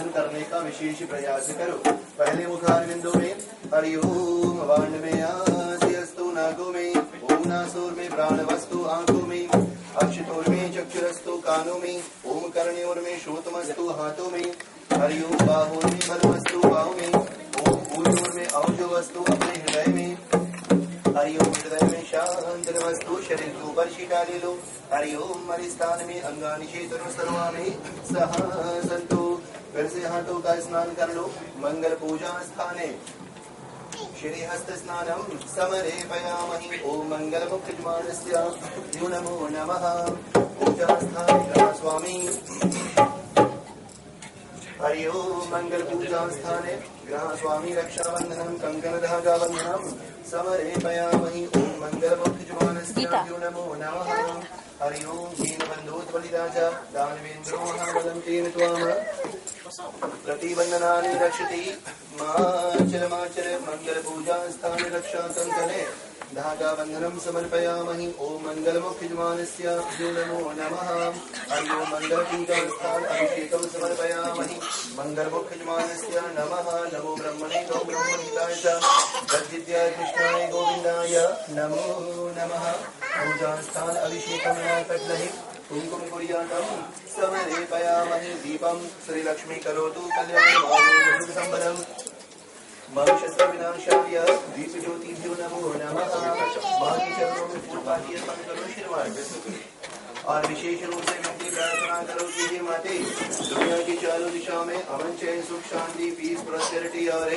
साधन करने का विशेष प्रयास करो। पहले मुखार बिंदु में हरि ओम, वाण में आसियस्तु नागो में, ओम नासोर में प्राण वस्तु आंखों में, अक्षतोर में चक्षुरस्तु कानों में, ओम कर्णयोर में श्रोतमस्तु हाथों में, हरि ओम बाहोर में बलमस्तु पाँव में, ओम भूयोर में औजो वस्तु अपने हृदय में, हरि ओम हृदय में शांत वस्तु शरीर के ऊपर छिटा ले लो। हरि ओम मरिस्थान में अंगानि चेतन सर्वाणि सह संतु। फिर से हाथों का स्नान कर लो। मंगल पूजा स्थाने श्री हस्त स्नानम समर्पयामहि। ओम मंगल मुख्यमानस्य नमो नमः। पूजा स्थाने स्वामी हरि ओम मंगल पूजा स्थाने ग्रह स्वामी रक्षाबंधनम कंकण धागा बंधनम समर्पयामहि। ओम मंगल मुख्यमानस्य नमो नमः। हरि ओम दीनबंधो बलिराजा दानवेन्द्रो महाबलं तेन त्वाम प्रतिबंधनानि रक्षति। माचल माचल मंगल पूजा स्थान रक्षा कंकणे धागा बंधनम समर्पयामहि। ओम मंगल मुख्यमानस्य नमो नमः। हरि ओम मंगल पूजा स्थान अभिषेकम समर्पयामहि। मंगल मुख्यमानस्य नमः। नमो ब्रह्मणे गौ ब्रह्महिताय च तद्विद्याय कृष्णाय गोविंदाय नमो नमः। पूजा स्थान अभिषेकम कटलहि कुंकुम कुर्यातम समर्पयामहि। दीपम श्री लक्ष्मी करोतु कल्याणं संबरम भविष्य विनाशाय दीप ज्योतिभ्यो नमो नमः। बाकी चरणों में फूल पाती अर्पण करो श्रीमान। और विशेष रूप से विनती प्रार्थना करो कि हे माते दुनिया की चारों दिशा में अमन चैन सुख शांति पीस प्रॉस्पेरिटी और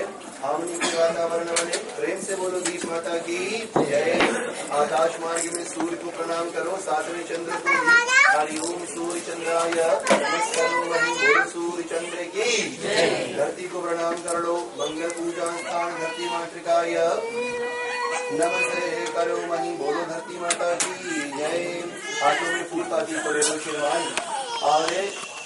हार्मनी के वातावरण बने। प्रेम से बोलो दीप माता की जय। आकाश मार्ग में सूर्य को प्रणाम करो, सातवें चंद्र को भी। हरि ओम सूर्य चंद्राय नमस्कार। सूर्य चंद्र की धरती को प्रणाम कर लो। मंगल पूजा स्थान धरती मातृकाय नमस्ते करो मही। बोलो धरती माता की जय। हाथों में फूल पाती को ले लो श्रीमान। और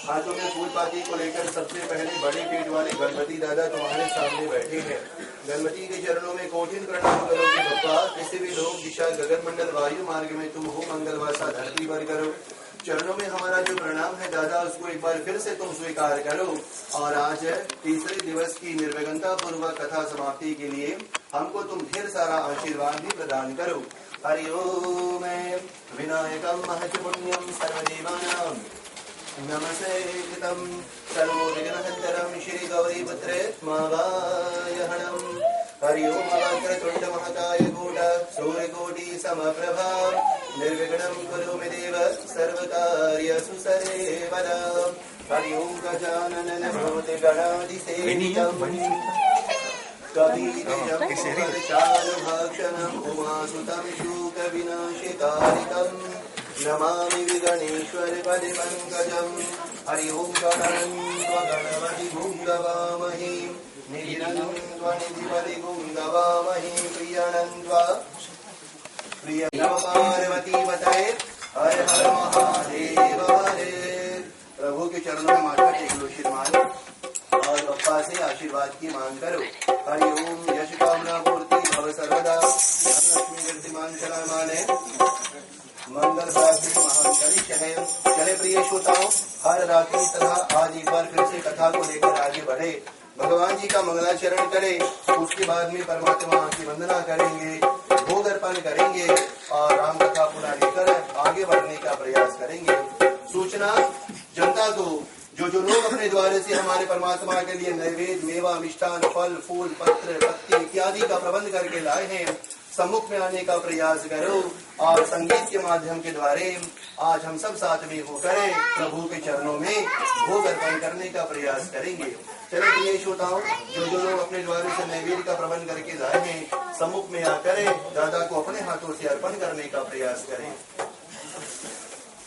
हाथों में फूल पाती को लेकर सबसे पहले बड़े पेट वाले गणपति दादा तुम्हारे सामने बैठे हैं। गणपति के चरणों में कोटिन प्रणाम करो कि बप्पा किसी भी लोक दिशा गगन मंडल वायु मार्ग में तुम हो मंगलवासा धरती पर करो। चरणों में हमारा जो प्रणाम है दादा उसको एक बार फिर से तुम स्वीकार करो। और आज तीसरे दिवस की निर्विघ्नता पूर्वक कथा समाप्ति के लिए हमको तुम ढेर सारा आशीर्वाद भी प्रदान करो। हरि ओम विनायकम महच पुण्यम सर्वदेवानां नमस्ते कृतं सर्वविघ्नहन्तरं श्री गौरी पुत्रे मावायहणम्। हरि ओम वक्रतुंड महाकाय गूढ सूर्यकोटि समप्रभा निर्विघ्नं कुरु मे देव सर्वकार्येषु सर्वदा। हरि ओम गजानन भूत गणाधिसेवितं कपिचारुभक्षणम् उमासुतं शूकविनाशकारिकम् नमामि विगणेश्वर पदपङ्कजम्। हरि ओम गणपति भुङ्गवामहे निधिनं त्वनिधिपति भुङ्गवामहे प्रियणं त्वा प्रिय पार्वती बताए हर हर महादेव हरे। प्रभु के चरणों में माथा टेक लो श्रीमान और बप्पा से आशीर्वाद की मांग करो। हरि ओम यश कामना पूर्ति भव सर्वदा लक्ष्मी कीर्तिमान चलामाने मंगल प्राप्ति महाकलिश है। चले प्रिय श्रोताओं, हर रात्रि तथा आज एक बार फिर से कथा को लेकर आगे बढ़े। भगवान जी का मंगलाचरण करें, उसके बाद में परमात्मा की वंदना करेंगे, भोग अर्पण करेंगे और राम कथा पुनः लेकर आगे बढ़ने का प्रयास करेंगे। सूचना जनता को जो लोग अपने द्वार से हमारे परमात्मा के लिए नैवेद्य मेवा मिष्ठान फल फूल पत्र पत्ती इत्यादि का प्रबंध करके लाए हैं, सम्मुख में आने का प्रयास करो और संगीत के माध्यम के द्वारा आज हम सब साथ में होकर प्रभु के चरणों में भोग अर्पण करने का प्रयास करेंगे। चलो प्रिय श्रोताओं, जो लोग अपने द्वार से नैवेद्य का प्रबंध करके लाए हैं, सम्मुख में आकर दादा को अपने हाथों से अर्पण करने का प्रयास करें।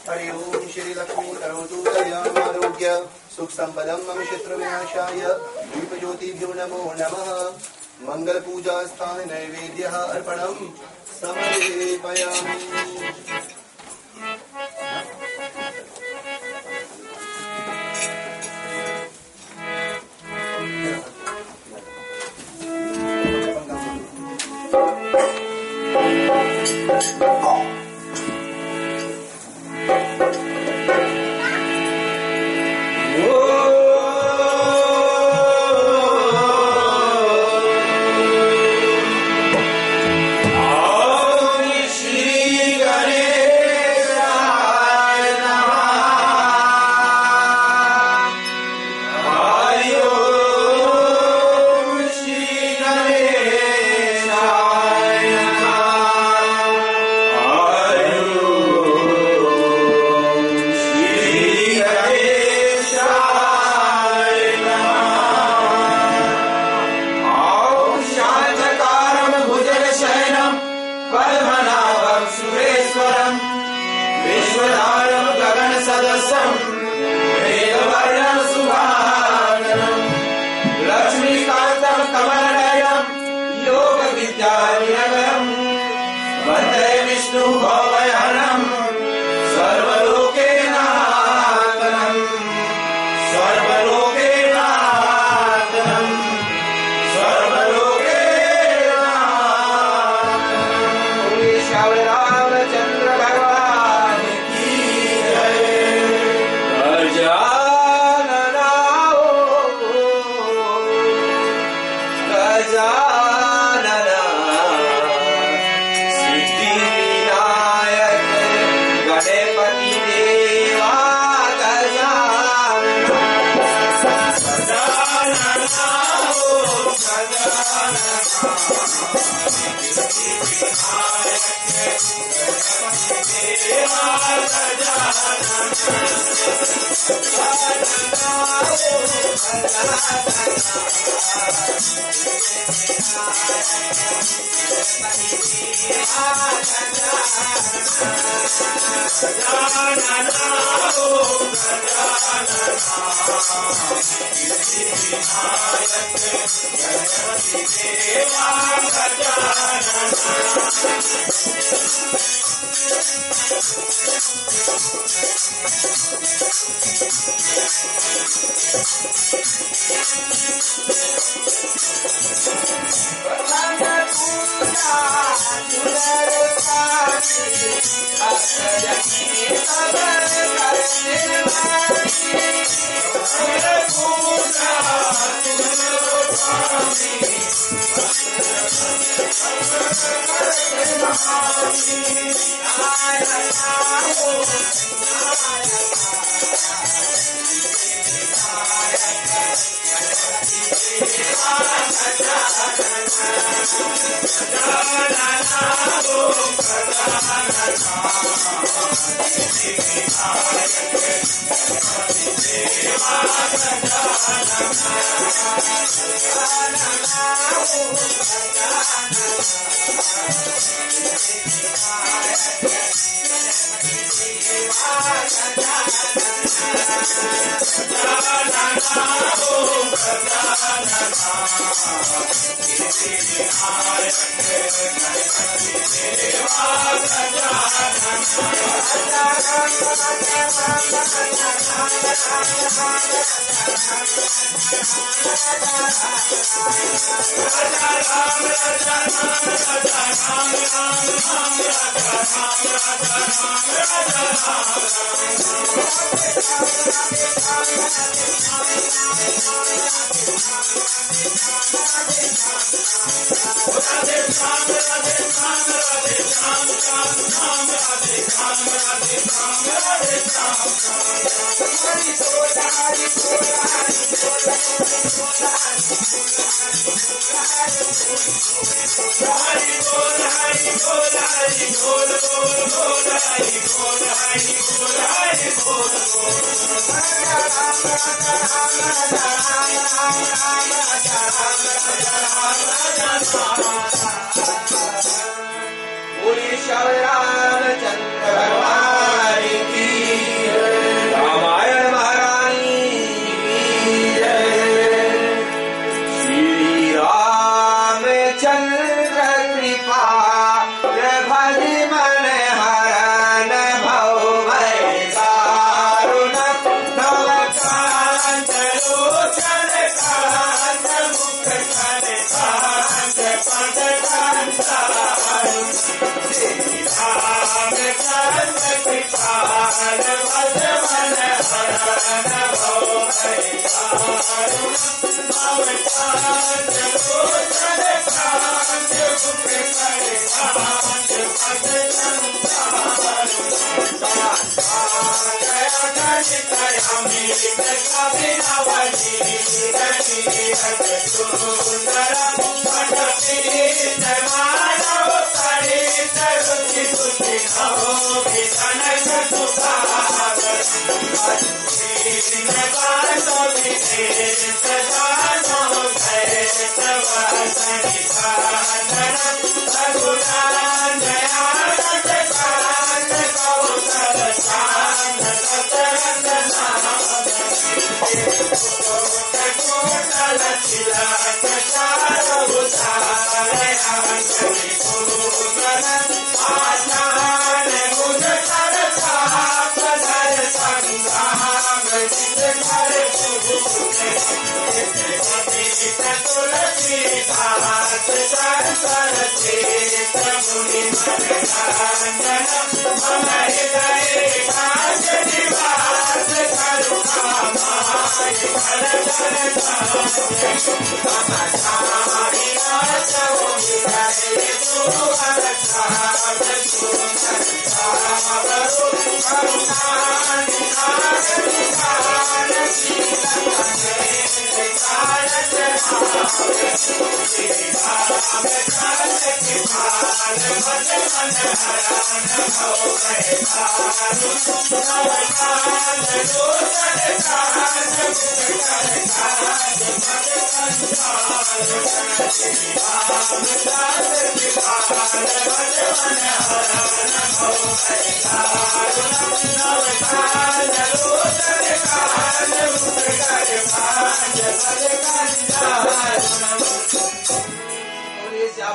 हरि ओम श्री लक्ष्मी करोतु कल्याण आरोग्य सुख संपदम मम शत्रु विनाशाय दीप ज्योतिभ्यो नमो नमः। मंगल पूजा स्थान नैवेद्य अर्पणम समर्पयामि।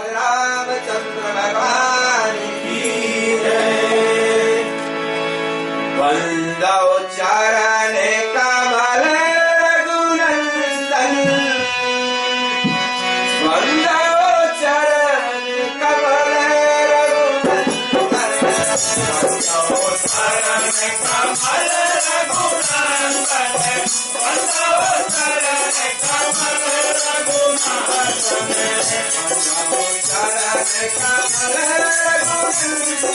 रामचंद्र भगवान की जय। वंदो चरण कमल रघुनंदन, वंदो चरण कमल रघुनंदन, वंदो चरण कमल रघुनंदन, वंदो चरण कमल रघुनंदन,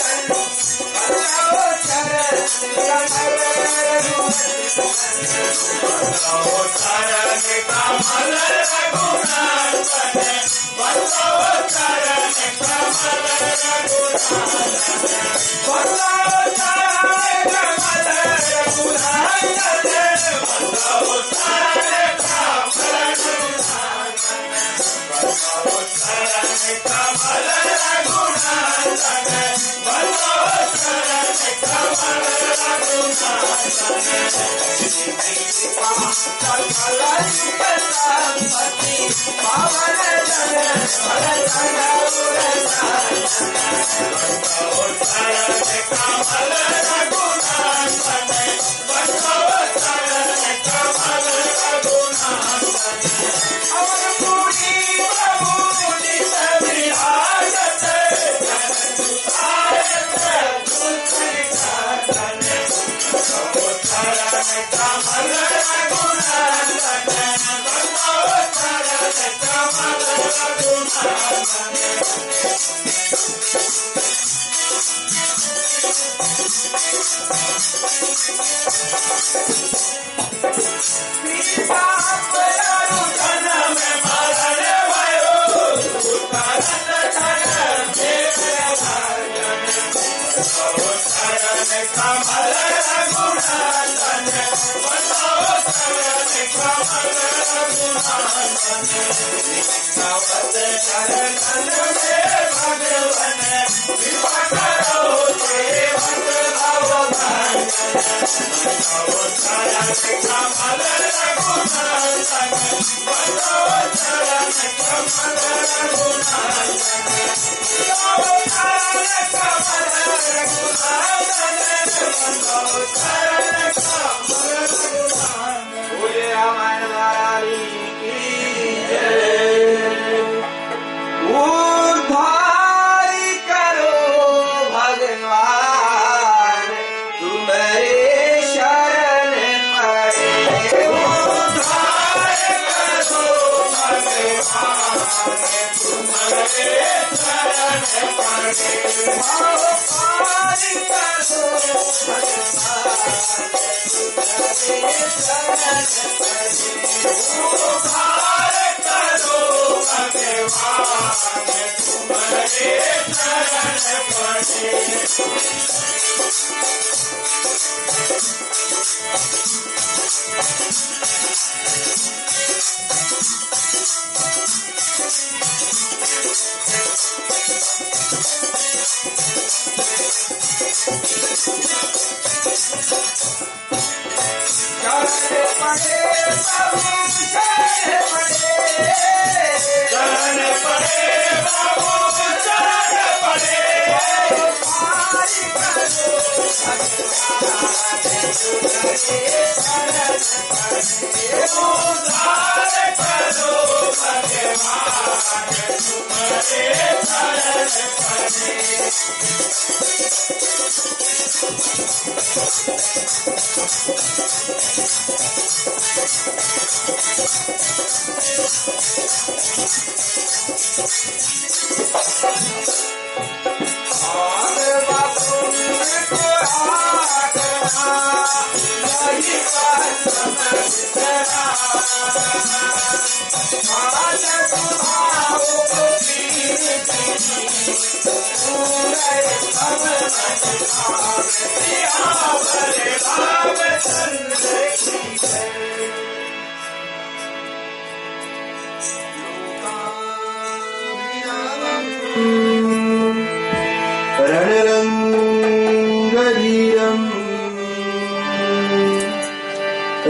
रणरङ्गधीरम्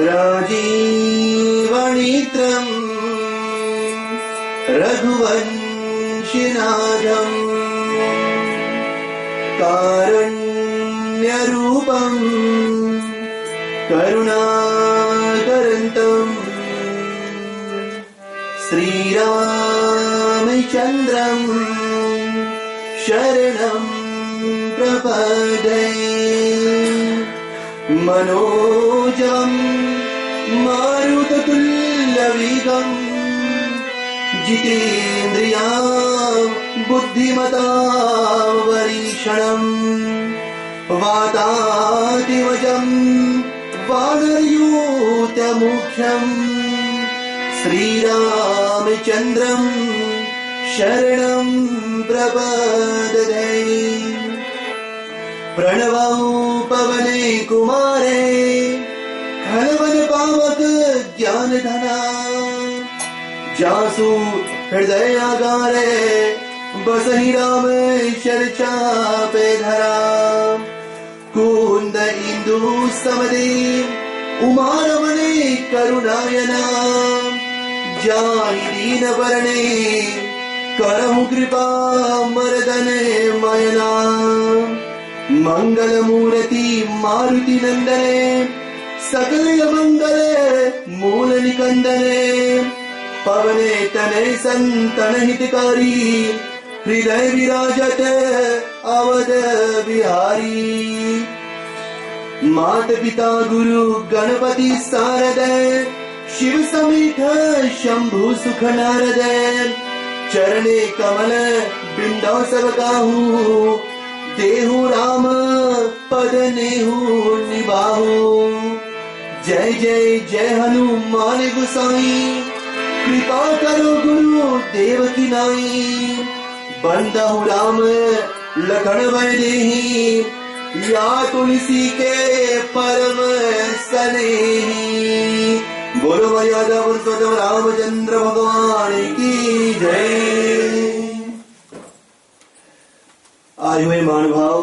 राजीवनेत्रम् रघुवंशिनाथम् कारुण्यरूपम् करुणाकरन्तम् श्रीरामचन्द्रम् शरणं प्रपद्ये मनोजं मारुततुल्यवेगम् जितेन्द्रिया बुद्धिमतां वरीक्षणम् वातातिवजं वानरयूतमुख्यम् श्रीरामचन्द्रं शरणं प्रपद्ये प्रणवं पवने कुमारे खलवन पावक ज्ञानधना जासु हृदयागारे बसहि रामेश्वर चापे धरा कुंद इंदु समदे उमारमणे करुणायना जाहि दीन वरणे करहु कृपा मर्दने मयना मंगल मूर्ति मारुति नंदने सकल मंगल मूल निकंदने पवने तने संतन हितकारी हृदय विराजत अवध बिहारी मात पिता गुरु गणपति शारद शिव समेत शंभु सुख नारद चरणे कमल बिंदौ सब काहू देहु राम पद नेहु निबाहु जय जय जय हनुमान गोसाई कृपा करो गुरु देव की नाई बंदहु राम लखन भय देहि या तुलसी के परम स्नेही बोलो मर्यादा पुरुषोत्तम रामचंद्र भगवान की जय। आए हुए महानुभाव,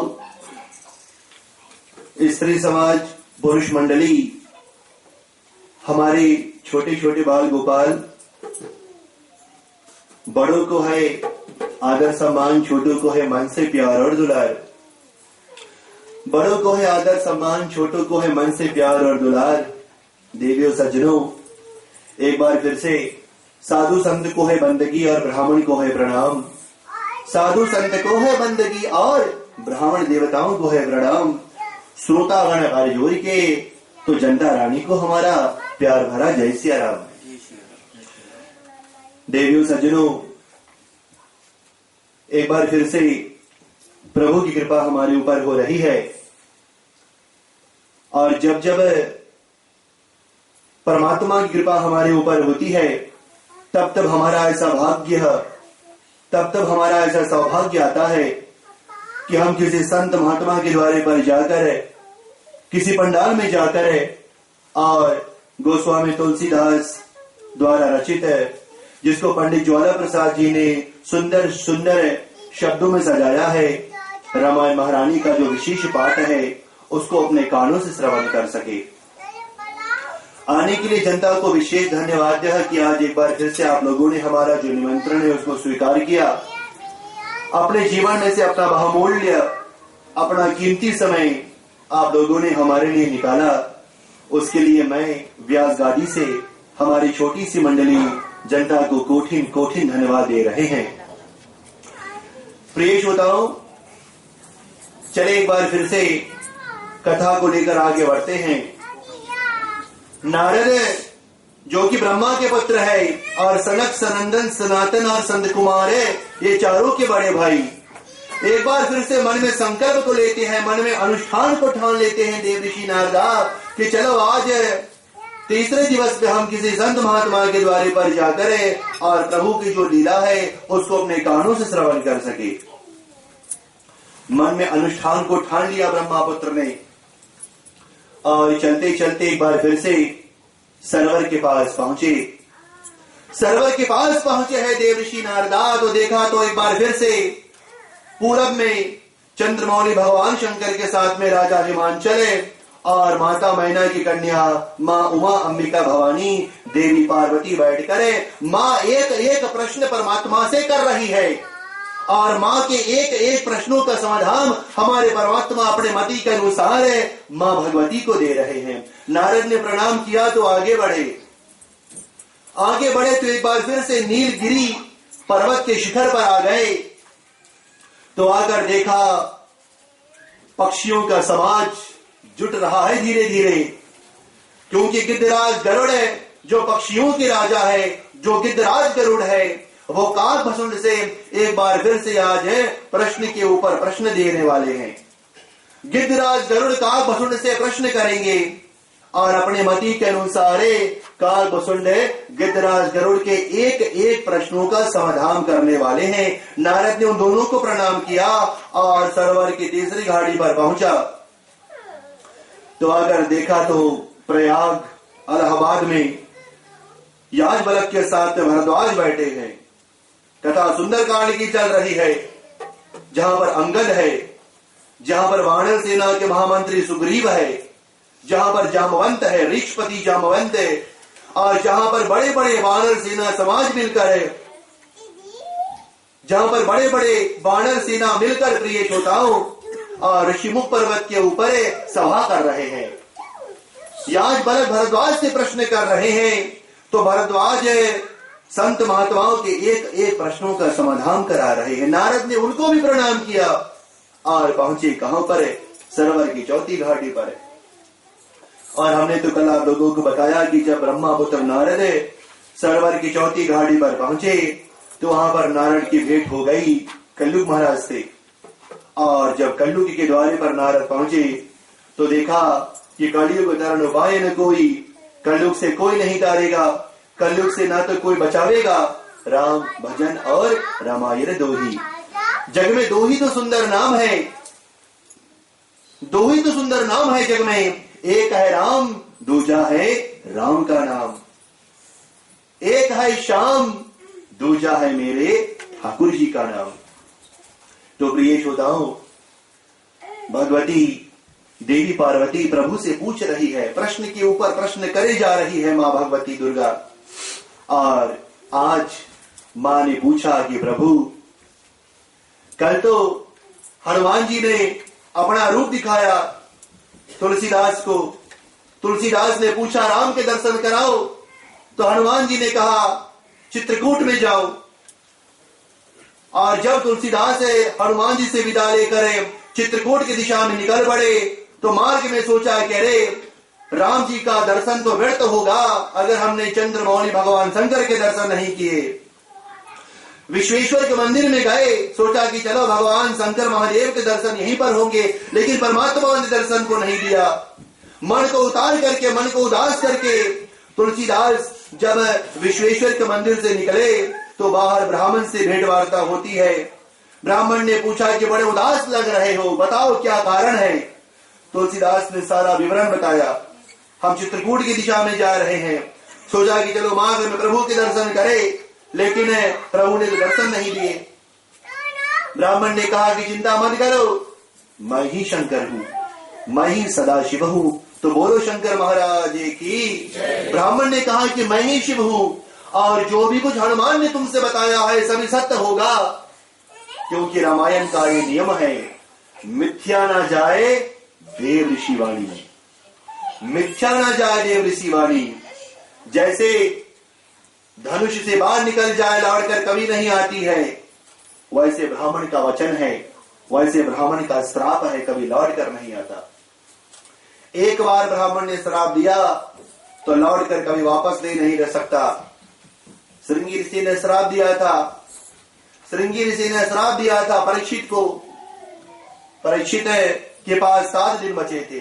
स्त्री समाज, पुरुष मंडली, हमारे छोटे छोटे बाल गोपाल, बड़ों को है आदर सम्मान, छोटों को है मन से प्यार और दुलार। बड़ों को है आदर सम्मान, छोटों को है मन से प्यार और दुलार। देवियों सज्जनों, एक बार फिर से साधु संत को है बंदगी और ब्राह्मण को है प्रणाम। साधु संत को है बंदगी और ब्राह्मण देवताओं को है प्रणाम। श्रोतागण कर जोर के तो जनता रानी को हमारा प्यार भरा जय सिया राम। देवियों सज्जनों, एक बार फिर से प्रभु की कृपा हमारे ऊपर हो रही है और जब जब परमात्मा की कृपा हमारे ऊपर होती है तब तब हमारा ऐसा भाग्य, तब तब हमारा ऐसा सौभाग्य आता है कि हम किसी संत महात्मा के द्वारे पर जाकर, किसी पंडाल में जाकर और गोस्वामी तुलसीदास द्वारा रचित जिसको पंडित ज्वाला प्रसाद जी ने सुंदर सुंदर शब्दों में सजाया है, रामायण महारानी का जो विशेष पाठ है उसको अपने कानों से श्रवण कर सके। आने के लिए जनता को विशेष धन्यवाद है कि आज एक बार फिर से आप लोगों ने हमारा जो निमंत्रण है उसको स्वीकार किया। अपने जीवन में से अपना बहुमूल्य, अपना कीमती समय आप लोगों ने हमारे लिए निकाला। उसके लिए मैं व्यास गादी से हमारी छोटी सी मंडली जनता को कोठिन कोठिन धन्यवाद दे रहे हैं। प्रिय श्रोताओं, चले एक बार फिर से कथा को लेकर आगे बढ़ते हैं। नारद जो कि ब्रह्मा के पुत्र है और सनक, सनंदन, सनातन और संत कुमार है, ये चारों के बड़े भाई एक बार फिर से मन में संकल्प को लेते हैं, मन में अनुष्ठान को ठान लेते हैं देव ऋषि नारदा कि चलो आज तीसरे दिवस पे हम किसी संत महात्मा के द्वारे पर जाकर और प्रभु की जो लीला है उसको अपने कानों से श्रवण कर सके। मन में अनुष्ठान को ठान लिया ब्रह्मापुत्र ने और चलते चलते एक बार फिर से सरोवर के पास पहुंचे। सरोवर के पास पहुंचे हैं देवर्षि नारदा, तो देखा तो एक बार फिर से पूरब में चंद्रमौली भगवान शंकर के साथ में राजा हिमांचल और माता मैना की कन्या माँ उमा अंबिका भवानी देवी पार्वती बैठ करे माँ एक एक प्रश्न परमात्मा से कर रही है और माँ के एक एक प्रश्नों का समाधान हमारे परमात्मा अपने मति के अनुसार माँ भगवती को दे रहे हैं। नारद ने प्रणाम किया तो आगे बढ़े तो एक बार फिर से नीलगिरी पर्वत के शिखर पर आ गए। तो आकर देखा पक्षियों का समाज जुट रहा है धीरे धीरे, क्योंकि गिद्धराज गरुड़ है जो पक्षियों के राजा है, जो गिद्धराज गरुड़ है वो काक भसुंड से एक बार फिर से आज है प्रश्न के ऊपर प्रश्न देने वाले हैं। गिद्धराज गरुड़ काक भसुंड से प्रश्न करेंगे और अपने मति के अनुसार काक भसुंड गिद्धराज गरुड़ के एक एक प्रश्नों का समाधान करने वाले हैं। नारद ने उन दोनों को प्रणाम किया और सरोवर की तीसरी घाटी पर पहुंचा। तो अगर देखा तो प्रयाग इलाहाबाद में याजबलक के साथ भरद्वाज बैठे हैं। कथा सुंदरकांड की चल रही है, जहां पर अंगद है, जहां पर वानर सेना के महामंत्री सुग्रीव है, जहां पर जामवंत है, ऋषपति जामवंत है, और जहां पर बड़े बड़े वानर सेना समाज मिलकर है, जहां पर बड़े बड़े वानर सेना मिलकर प्रिय श्रोताओं और ऋषिमुख पर्वत के ऊपर सभा कर रहे हैं। याजबलक भरद्वाज से प्रश्न कर रहे हैं, तो भरद्वाज संत महात्माओं के एक एक प्रश्नों का समाधान करा रहे हैं। नारद ने उनको भी प्रणाम किया और पहुंचे कहां पर, सरोवर की चौथी घाटी पर। और हमने तो कल आप लोगों को बताया कि जब ब्रह्मापुत्र नारद सरोवर की चौथी घाटी पर पहुंचे तो वहां पर नारद की भेंट हो गई कल्लुक महाराज से। और जब कल्लुक के द्वारे पर नारद पहुंचे तो देखा कि कलयुग तरण उपाय न कोई, कल्लुक से कोई नहीं तारेगा, कलयुग से ना तो कोई बचावेगा, राम भजन और रामायण दो ही। जग में दो ही तो सुंदर नाम है, दो ही तो सुंदर नाम है जग में, एक है राम दूजा है राम का नाम, एक है श्याम दूजा है मेरे ठाकुर जी का नाम। तो प्रिय श्रोताओं, भगवती देवी पार्वती प्रभु से पूछ रही है, प्रश्न के ऊपर प्रश्न करे जा रही है मां भगवती दुर्गा। और आज मां ने पूछा कि प्रभु, कल तो हनुमान जी ने अपना रूप दिखाया तुलसीदास को, तुलसीदास ने पूछा राम के दर्शन कराओ, तो हनुमान जी ने कहा चित्रकूट में जाओ। और जब तुलसीदास हनुमान जी से विदा लेकर चित्रकूट की दिशा में निकल पड़े तो मार्ग में सोचा कि अरे राम जी का दर्शन तो व्यर्थ होगा अगर हमने चंद्रमौली भगवान शंकर के दर्शन नहीं किए। विश्वेश्वर के मंदिर में गए, सोचा कि चलो भगवान शंकर महादेव के दर्शन यहीं पर होंगे, लेकिन परमात्मा ने दर्शन को नहीं दिया। मन को उतार करके, मन को उदास करके तुलसीदास जब विश्वेश्वर के मंदिर से निकले तो बाहर ब्राह्मण से भेंट वार्ता होती है। ब्राह्मण ने पूछा कि बड़े उदास लग रहे हो, बताओ क्या कारण है। तुलसीदास ने सारा विवरण बताया, हम चित्रकूट की दिशा में जा रहे हैं, सोचा कि चलो मार्ग में प्रभु के दर्शन करें, लेकिन प्रभु ने तो दर्शन नहीं दिए। ब्राह्मण ने कहा कि चिंता मत करो, मैं ही शंकर हूँ, मैं ही सदाशिव हूँ, तो बोलो शंकर महाराज की। ब्राह्मण ने कहा कि मैं ही शिव हूँ और जो भी कुछ हनुमान ने तुमसे बताया है सभी सत्य होगा, क्योंकि रामायण का ये नियम है, मिथ्या ना जाए देव ऋषि वाणी, मिथ्या ना जाए देव ऋषि वाणी। जैसे धनुष से बाहर निकल जाए लौटकर कभी नहीं आती है, वैसे ब्राह्मण का वचन है, वैसे ब्राह्मण का श्राप है, कभी लौट कर नहीं आता। एक बार ब्राह्मण ने श्राप दिया तो लौट कर कभी वापस ले नहीं रह सकता। श्रृंगी ऋषि ने श्राप दिया था, श्रृंगी ऋषि ने श्राप दिया था परीक्षित को। परीक्षित के पास 7 दिन बचे थे।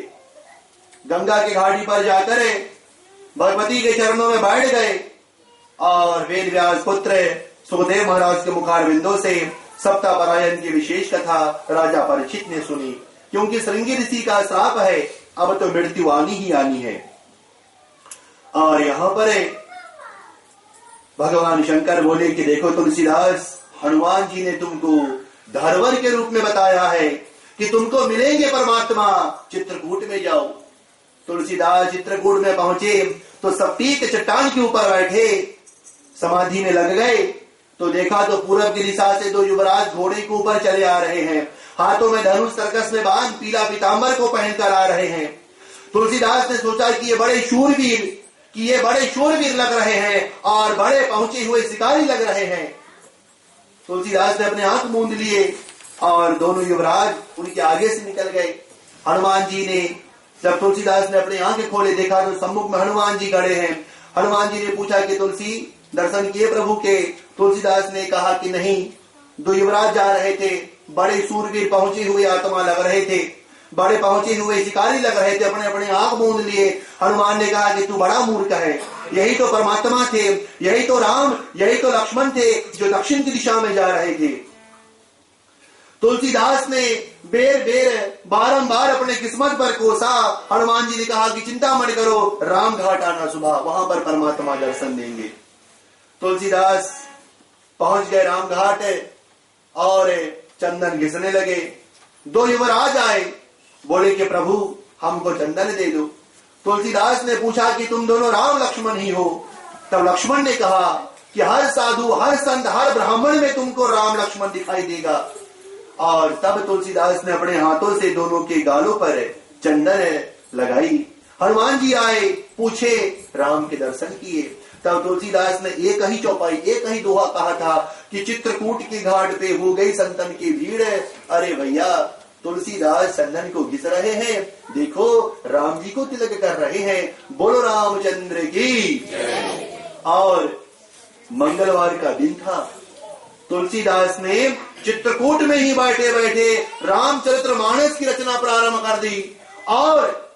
गंगा की घाटी पर जाकर भगवती के चरणों में बैठ गए और वेद व्यास पुत्र सुखदेव महाराज के मुखारविंदों से सप्तापरायण की विशेष कथा राजा परीक्षित ने सुनी। क्योंकि श्रृंगी ऋषि का श्राप है, अब तो मृत्यु आनी ही आनी है। और यहां पर भगवान शंकर बोले कि देखो तुलसीदास, हनुमान जी ने तुमको धरवर के रूप में बताया है कि तुमको मिलेंगे परमात्मा, चित्रकूट में जाओ। तुलसीदास चित्रकूट में पहुंचे तो सफेद चट्टान के ऊपर बैठे समाधि में लग गए। तो देखा तो पूरब की दिशा से दो युवराज घोड़े के ऊपर चले आ रहे हैं, हाथों में धनुष सर्कस में बांध पीला पीतांबर को पहनकर आ रहे हैं। तुलसीदास ने सोचा कि ये बड़े शूरवीर लग रहे हैं और बड़े पहुंचे हुए शिकारी लग रहे हैं। तुलसीदास ने अपने आंख मूंद लिए और दोनों युवराज उनके आगे से निकल गए। हनुमान जी ने, जब तुलसीदास ने अपने आंखें खोले, देखा तो सम्मुख में हनुमान जी खड़े हैं। हनुमान जी ने पूछा कि तुलसी, दर्शन किए प्रभु के? तुलसीदास ने कहा कि नहीं, दो युवराज जा रहे थे, बड़े सूरवीर पहुंचे हुए आत्मा लग रहे थे, बड़े पहुंचे हुए शिकारी लग रहे थे, अपने अपने आंख मूंद लिए। हनुमान ने कहा कि तू बड़ा मूर्ख है, यही तो परमात्मा थे, यही तो राम, यही तो लक्ष्मण थे जो दक्षिण की दिशा में जा रहे थे। तुलसीदास ने बारंबार अपने किस्मत पर कोसा। हनुमान जी ने कहा कि चिंता मत करो, राम घाट आना सुबह, वहां पर परमात्मा दर्शन देंगे। तुलसीदास पहुंच गए राम घाट और चंदन घिसने लगे। दो युवराज आए, बोले कि प्रभु हमको चंदन दे दो। तुलसीदास ने पूछा कि तुम दोनों राम लक्ष्मण ही हो? तब लक्ष्मण ने कहा कि हर साधु, हर संत, हर ब्राह्मण में तुमको राम लक्ष्मण दिखाई देगा। और तब तुलसीदास ने अपने हाथों से दोनों के गालों पर चंदन लगाई। हनुमान जी आए, पूछे, राम के दर्शन किए। तब तुलसीदास ने एक ही चौपाई, एक ही दोहा कहा था कि चित्रकूट के घाट पे हो गई संतन की भीड़। अरे भैया, तुलसीदास चंदन को घिस रहे हैं, देखो राम जी को तिलक कर रहे हैं, बोलो रामचंद्र की। और मंगलवार का दिन था। तुलसीदास ने चित्रकूट में ही बैठे बैठे रामचरितमानस की रचना प्रारंभ कर दी और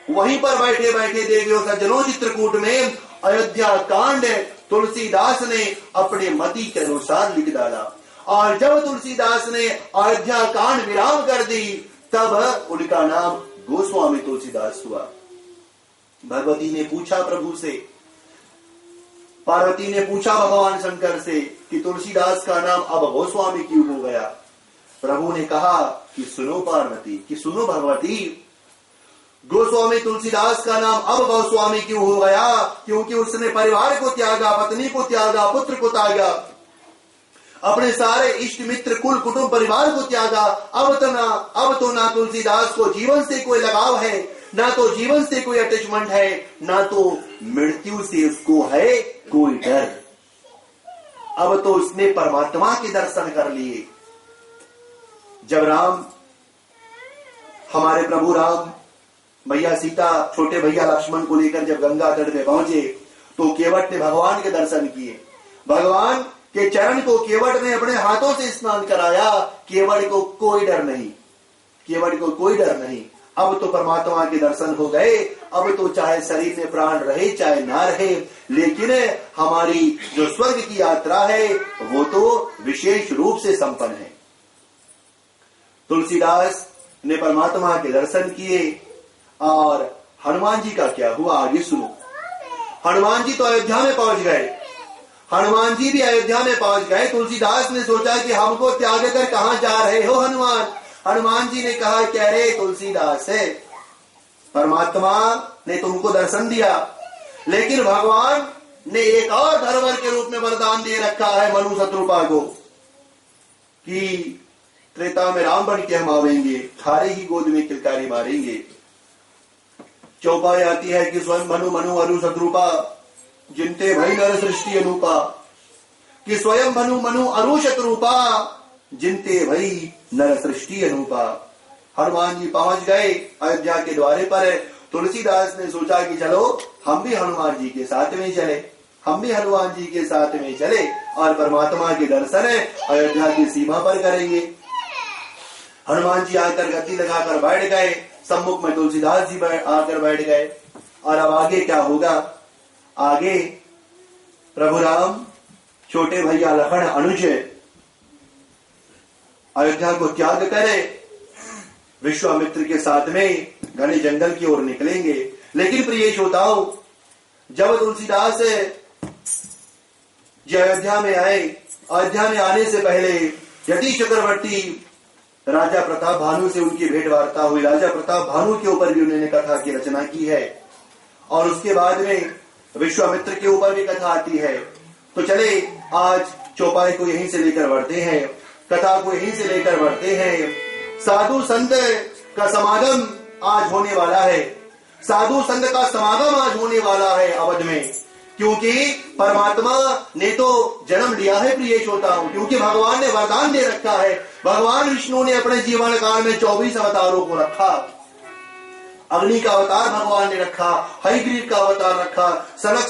वहीं पर बैठे बैठे देवियों सज्जनों, चित्रकूट में अयोध्या कांड तुलसीदास ने अपने मति के अनुसार लिख डाला। और जब तुलसीदास ने अयोध्या कांड विराम कर दी, तब उनका नाम गोस्वामी तुलसीदास हुआ। भगवती ने पूछा प्रभु से, पार्वती ने पूछा भगवान शंकर से कि तुलसीदास का नाम अब गोस्वामी क्यों हो गया? प्रभु ने कहा कि सुनो पार्वती, कि सुनो भगवती, गोस्वामी तुलसीदास का नाम अब गोस्वामी क्यों हो गया? क्योंकि उसने परिवार को त्यागा, पत्नी को त्यागा, पुत्र को त्यागा, अपने सारे इष्ट मित्र कुल कुटुंब परिवार को त्यागा। अब तो ना तुलसीदास को जीवन से कोई लगाव है, ना तो जीवन से कोई अटैचमेंट है, ना तो मृत्यु से उसको है कोई डर। अब तो उसने परमात्मा के दर्शन कर लिए। जब राम, हमारे प्रभु राम, भैया सीता, छोटे भैया लक्ष्मण को लेकर जब गंगा तट पे पहुंचे तो केवट ने भगवान के दर्शन किए। भगवान के चरण को केवट ने अपने हाथों से स्नान कराया। केवट को कोई डर नहीं, केवट को कोई डर नहीं। अब तो परमात्मा के दर्शन हो गए। अब तो चाहे शरीर में प्राण रहे चाहे ना रहे, लेकिन हमारी जो स्वर्ग की यात्रा है वो तो विशेष रूप से संपन्न है। तुलसीदास ने परमात्मा के दर्शन किए और हनुमान जी का क्या हुआ आगे सुनो। हनुमान जी तो अयोध्या में पहुंच गए। हनुमान जी भी अयोध्या में पहुंच गए। तुलसीदास ने सोचा कि हमको त्याग कर कहां जा रहे हो हनुमान? हनुमान जी ने कहा कि अरे तुलसीदास है, परमात्मा ने तुमको दर्शन दिया, लेकिन भगवान ने एक और धरवर के रूप में वरदान दे रखा है मनु शत्रुपा को कि त्रेता में राम बन के हम आवेंगे, थारे ही गोद में किलकारी मारेंगे। चौपाई आती है कि स्वयं मनु मनु अरु शत्रुपा, जिनते भई नर सृष्टि अनूपा, कि स्वयं मनु मनु अरु शत्रुपा, जिनते भई नर सृष्टि अनूपा। हनुमान जी पहुंच गए अयोध्या के द्वारे पर। तुलसीदास ने सोचा कि चलो हम भी हनुमान जी के साथ में चले, हम भी हनुमान जी के साथ में चले और परमात्मा के दर्शन अयोध्या की सीमा पर करेंगे। हनुमान जी आकर गद्दी लगाकर बैठ गए। सम्मुख में तुलसीदास जी आकर बैठ गए। और अब आगे क्या होगा? आगे प्रभु राम, छोटे भैया लखन, अनुज अयोध्या को त्याग करे, विश्वामित्र के साथ में घने जंगल की ओर निकलेंगे। लेकिन प्रिय श्रोताओं, जब तुलसीदास जी अयोध्या में आए, अयोध्या में आने से पहले यति चक्रवर्ती राजा प्रताप भानु से उनकी भेंट वार्ता हुई। राजा प्रताप भानु के ऊपर भी उन्होंने कथा की रचना की है और उसके बाद में विश्वामित्र के ऊपर भी कथा आती है। तो चले आज चौपाई को यहीं से लेकर बढ़ते हैं, कथा को यहीं से लेकर बढ़ते हैं। साधु संत का समागम आज होने वाला है, साधु संत का समागम आज होने वाला है अवध में, क्योंकि परमात्मा ने तो जन्म लिया है प्रिय श्रोताओं, क्योंकि भगवान ने वरदान दे रखा है। भगवान विष्णु ने अपने जीवन काल में 24 अवतारों को रखा। अग्नि का अवतार भगवान ने रखा, हयग्रीव का अवतार रखा, सनक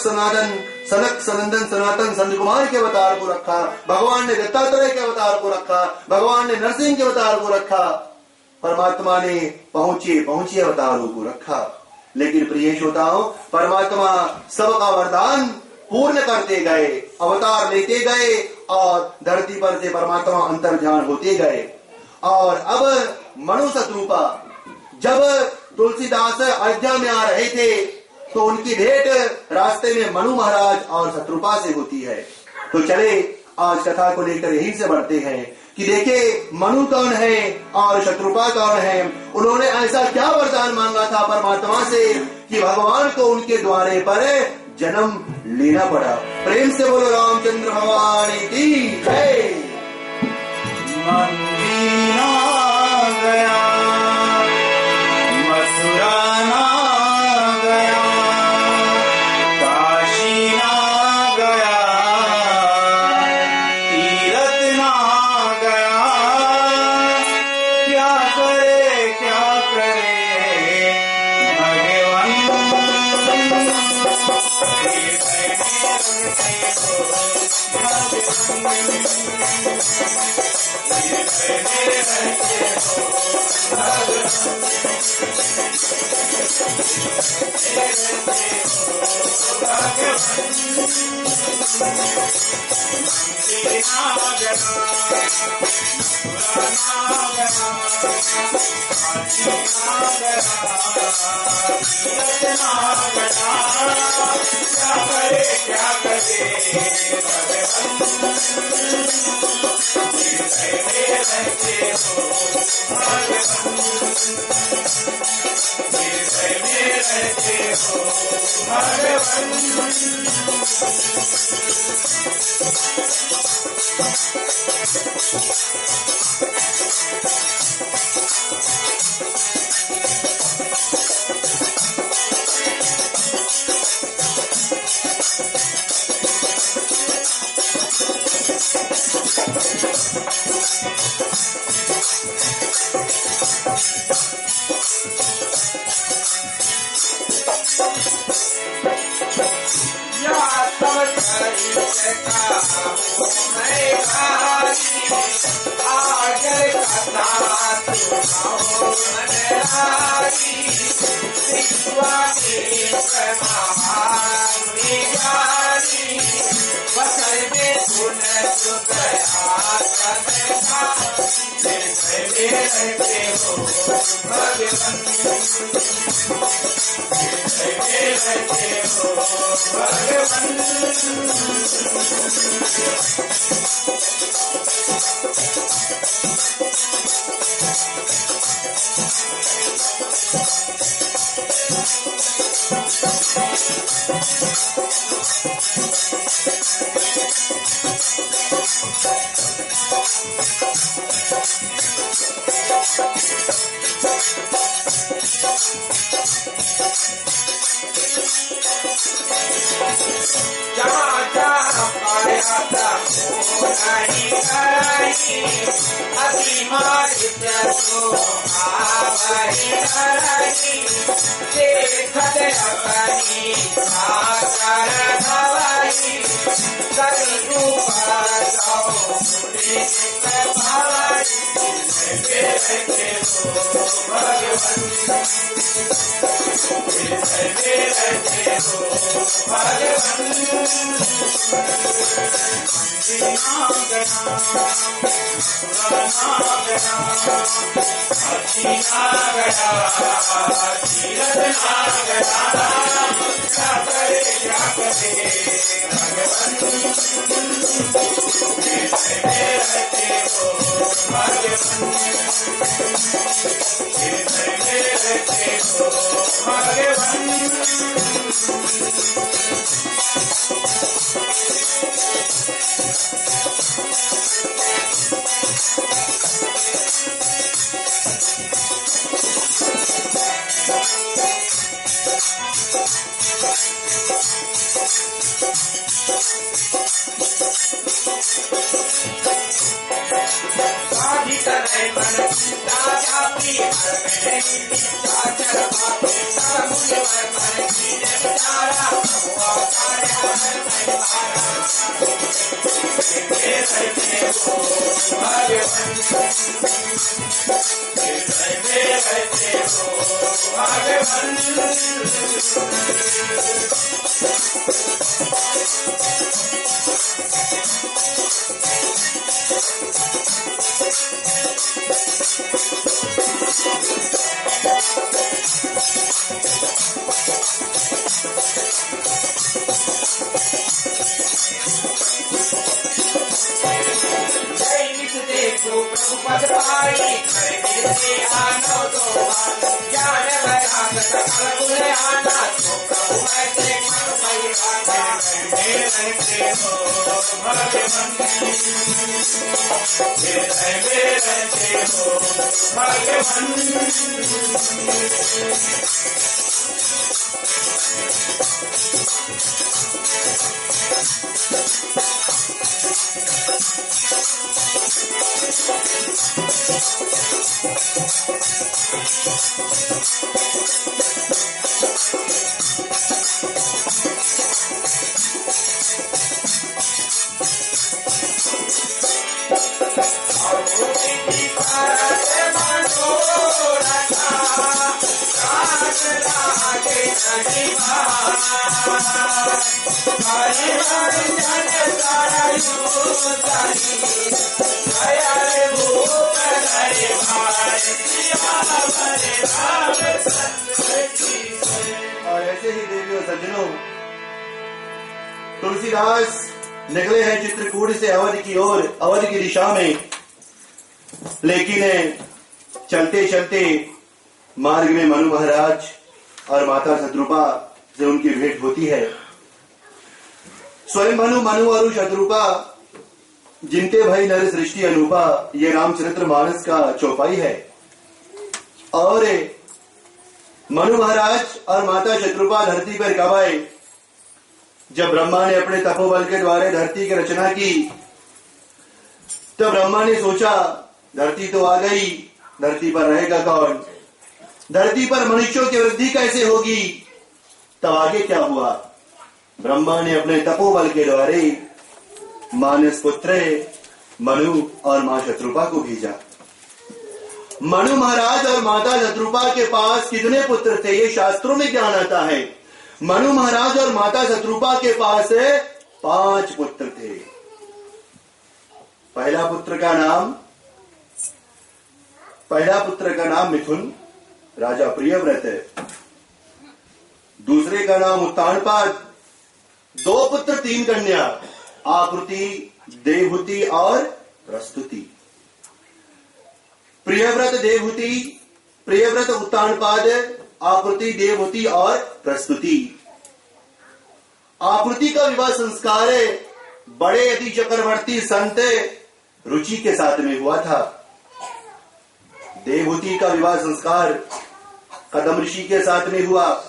सनंदन सनातन संत कुमार के अवतार को रखा, भगवान ने दत्तात्रेय के अवतार को रखा, भगवान ने नरसिंह के अवतार को रखा, परमात्मा ने पहुंचे अवतारों को रखा। लेकिन प्रिय श्रोताओं, परमात्मा सबका वरदान पूर्ण करते गए, अवतार लेते गए और धरती पर से परमात्मा अंतर्ध्यान होते गए। और अब मनु शत्रुपा, जब तुलसीदास अयोध्या में आ रहे थे तो उनकी भेंट रास्ते में मनु महाराज और शत्रुपा से होती है। तो चले आज कथा को लेकर यहीं से बढ़ते हैं कि देखे मनु कौन है और शत्रुपा कौन है। उन्होंने ऐसा क्या वरदान मांगा था परमात्मा से कि भगवान को उनके द्वारे पर जन्म लेना पड़ा। प्रेम से बोलो रामचंद्र भगवान की जय। मंदीना गया, मथुरा ना गया, काशी ना गया, तीरथ ना गया, क्या करे भगवान। भगवान हो भगवन और ऐसे ही देवियों सज्जनों, तुलसीदास निकले हैं चित्रकूट से अवध की ओर, अवध की दिशा में। लेकिन चलते चलते मार्ग में मनु महाराज और माता शत्रुपा से उनकी भेंट होती है। स्वयं मनु और शत्रुपा जिनते भई नर सृष्टि अनूपा, ये रामचरित्र मानस का चौपाई है। और मनु महाराज और माता शत्रुपा धरती पर कब आए? जब ब्रह्मा ने अपने तपोबल के द्वारा धरती की रचना की, तो ब्रह्मा ने सोचा धरती तो आ गई, धरती पर रहेगा कौन? धरती पर मनुष्यों की वृद्धि कैसे होगी? तब आगे क्या हुआ? ब्रह्मा ने अपने तपोबल के द्वारा मानस पुत्र मनु और मां शत्रुपा को भेजा। मनु महाराज और माता शत्रुपा के पास कितने पुत्र थे, ये शास्त्रों में ज्ञान आता है। मनु महाराज और माता शत्रुपा के पास 5 पुत्र थे। पहला पुत्र का नाम मिथुन, राजा प्रियव्रत। दूसरे का नाम उत्तानपाद। 2 पुत्र 3 कन्या, आकृति, देवहूति और प्रस्तुति। प्रियव्रत उत्तानपाद, आकृति, देवहूति और प्रस्तुति। आकृति का विवाह संस्कार बड़े अति चक्रवर्ती संत रुचि के साथ में हुआ था। देवहूति का विवाह संस्कार कदम ऋषि के साथ में हुआ।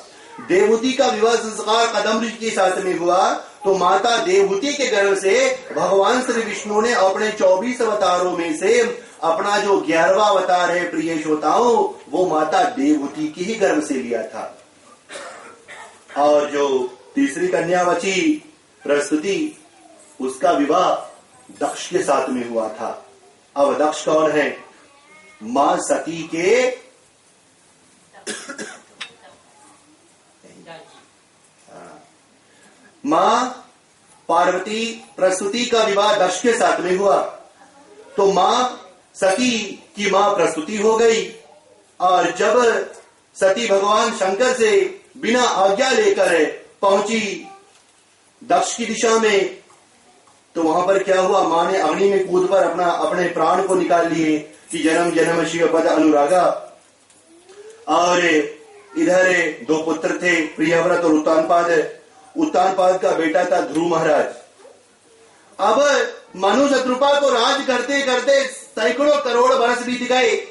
देवहूति का विवाह संस्कार कदम ऋषि के साथ में हुआ तो माता देवहूति के गर्भ से भगवान श्री विष्णु ने अपने 24 अवतारों में से अपना जो 11वां अवतार है प्रिय श्रोताओं, वो माता देवहूति की ही गर्भ से लिया था। और जो तीसरी कन्या बची प्रस्तुति, उसका विवाह दक्ष के साथ में हुआ था। अब दक्ष कौन है? मां सती के मां पार्वती प्रस्तुति का विवाह दक्ष के साथ में हुआ, तो मां सती की मां प्रस्तुति हो गई। और जब सती भगवान शंकर से बिना आज्ञा लेकर पहुंची दक्ष की दिशा में, तो वहां पर क्या हुआ, मां ने अग्नि में कूद पर अपने प्राण को निकाल लिए कि जन्म जन्म शिव पद अनुरागा। और इधर दो पुत्र थे, प्रियव्रत और उत्तानपाद। उत्तानपाद का बेटा था ध्रुव महाराज। अब मनु शत्रुपा को राज करते करते सैकड़ों करोड़ वर्ष बीत गए,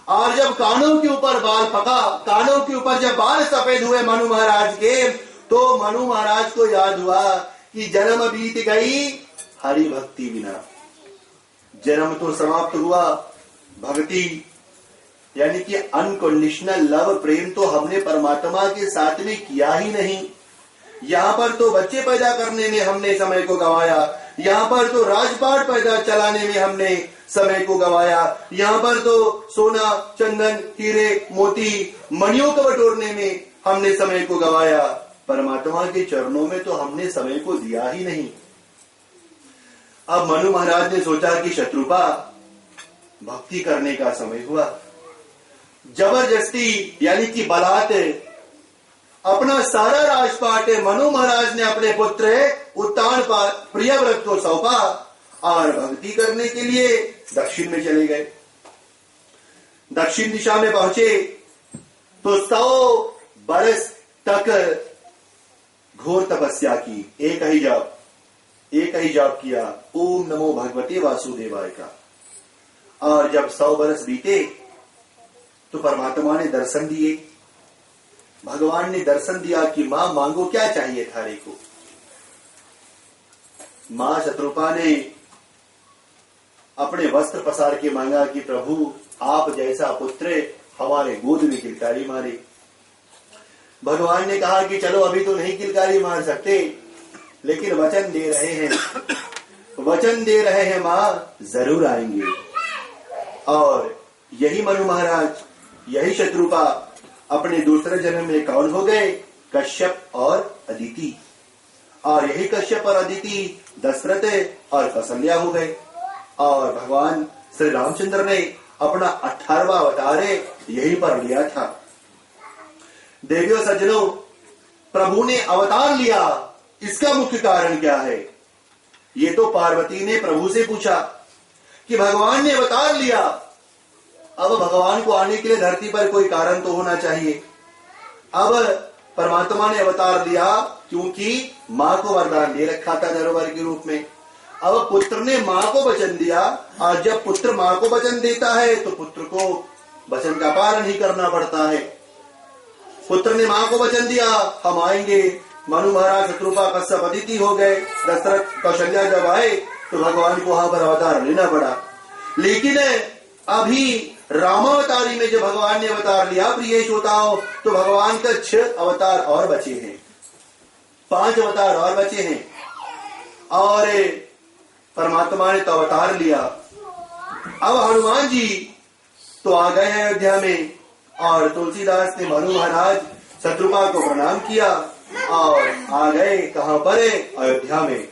और जब कानों के ऊपर बाल पका, कानों के ऊपर जब बाल सफेद हुए मनु महाराज के, तो मनु महाराज को याद हुआ कि जन्म बीत गई हरि भक्ति बिना। जन्म तो समाप्त हुआ, भक्ति यानी कि अनकंडीशनल लव, प्रेम तो हमने परमात्मा के साथ में किया ही नहीं। यहाँ पर तो बच्चे पैदा करने में हमने समय को गवाया, यहाँ पर तो राजपाट पैदा चलाने में हमने समय को गवाया, यहाँ पर तो सोना चंदन हीरे मोती मणियों को बटोरने में हमने समय को गवाया। परमात्मा के चरणों में तो हमने समय को दिया ही नहीं। अब मनु महाराज ने सोचा कि शत्रुपा भक्ति करने का समय हुआ। जबरदस्ती यानी कि बलात् अपना सारा राजपाट मनु महाराज ने अपने पुत्र उत्तानपाद प्रियव्रत को सौंपा और भक्ति करने के लिए दक्षिण में चले गए। दक्षिण दिशा में पहुंचे तो 100 बरस तक घोर तपस्या की, एक ही जाप किया, ओम नमो भगवते वासुदेवाय का। और जब 100 बरस बीते तो परमात्मा ने दर्शन दिए। भगवान ने दर्शन दिया कि मां मांगो क्या चाहिए थारे को। मां शत्रुपा ने अपने वस्त्र पसार के मांगा कि प्रभु आप जैसा पुत्र हमारे गोद में किलकारी मारे। भगवान ने कहा कि चलो अभी तो नहीं किलकारी मार सकते, लेकिन वचन दे रहे हैं मां जरूर आएंगे। और यही मनु महाराज, यही शत्रुपा अपने दूसरे जन्म में कौन हो गए, कश्यप और अदिति। और यही कश्यप और अदिति दशरथ और कौशल्या हो गए। और भगवान श्री रामचंद्र ने अपना 18वां अवतार यहीं पर लिया था। देवियों सज्जनों, प्रभु ने अवतार लिया, इसका मुख्य कारण क्या है? ये तो पार्वती ने प्रभु से पूछा कि भगवान ने अवतार लिया, अब भगवान को आने के लिए धरती पर कोई कारण तो होना चाहिए। अब परमात्मा ने अवतार लिया क्योंकि मां को वरदान दे रखा था धरोहर के रूप में। अब पुत्र ने मां को वचन दिया, और जब पुत्र मां को वचन देता है तो पुत्र को वचन का पालन ही करना पड़ता है। पुत्र ने मां को वचन दिया, हम आएंगे। मनु महाराज शत्रुपा कश्यप अदिति हो गए। दशरथ कौशल्या जब आए तो भगवान को वहां पर अवतार लेना पड़ा। लेकिन अभी रामावतारी में जब भगवान ने अवतार लिया प्रिय श्रोताओं, तो भगवान का 6 अवतार और बचे हैं, 5 अवतार और बचे हैं। और परमात्मा ने तो अवतार लिया। अब हनुमान जी तो आ गए हैं अयोध्या में, और तुलसीदास ने मनु महाराज शत्रुपा को प्रणाम किया और आ गए कहां पर, अयोध्या में।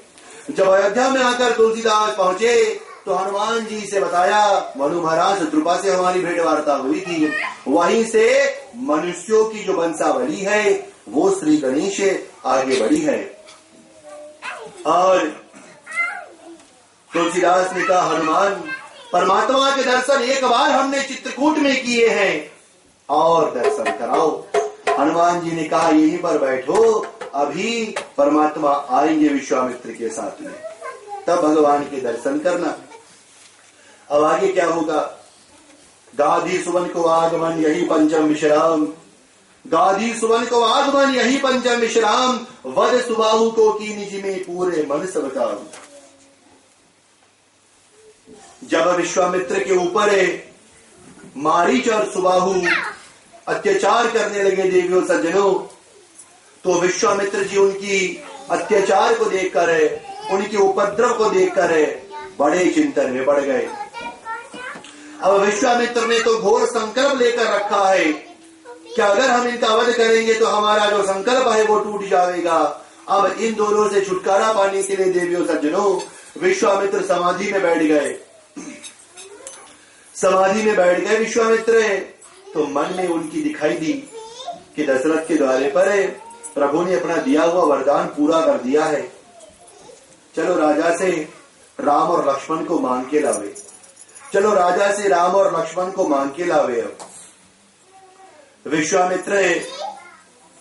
जब अयोध्या में आकर तुलसीदास पहुंचे तो हनुमान जी से बताया, मनु महाराज शत्रुपा से हमारी भेंट वार्ता हुई थी, वहीं से मनुष्यों की जो वंशावली है वो श्री गणेश आगे बढ़ी है। और तुलसीदास ने कहा, हनुमान परमात्मा के दर्शन एक बार हमने चित्रकूट में किए हैं, और दर्शन कराओ। हनुमान जी ने कहा, यहीं पर बैठो, अभी परमात्मा आएंगे विश्वामित्र के साथ में, तब भगवान के दर्शन करना। अब आगे क्या होगा? गाधी सुवन को आगमन यही पंचम विश्राम, गाधी सुवन को आगमन यही पंचम विश्राम, वध सुबाहु को की निज में पूरे मन सब काम। जब विश्वामित्र के ऊपर मारीच और सुबाहु अत्याचार करने लगे देवियों सज्जनों, तो विश्वामित्र जी उनकी अत्याचार को देखकर, उनके उपद्रव को देखकर बड़े चिंतन में पड़ गए। अब विश्वामित्र ने तो घोर संकल्प लेकर रखा है कि अगर हम इनका वध करेंगे तो हमारा जो संकल्प है वो टूट जाएगा, अब इन दोनों से छुटकारा पाने के लिए देवियों सज्जनों विश्वामित्र समाधि में बैठ गए। समाधि में बैठ गए विश्वामित्र, तो मन में उनकी दिखाई दी कि दशरथ के द्वारे पर प्रभु ने अपना दिया हुआ वरदान पूरा कर दिया है, चलो राजा से राम और लक्ष्मण को मांग के लावे, चलो राजा से राम और लक्ष्मण को मांग के लावे। अब विश्वामित्र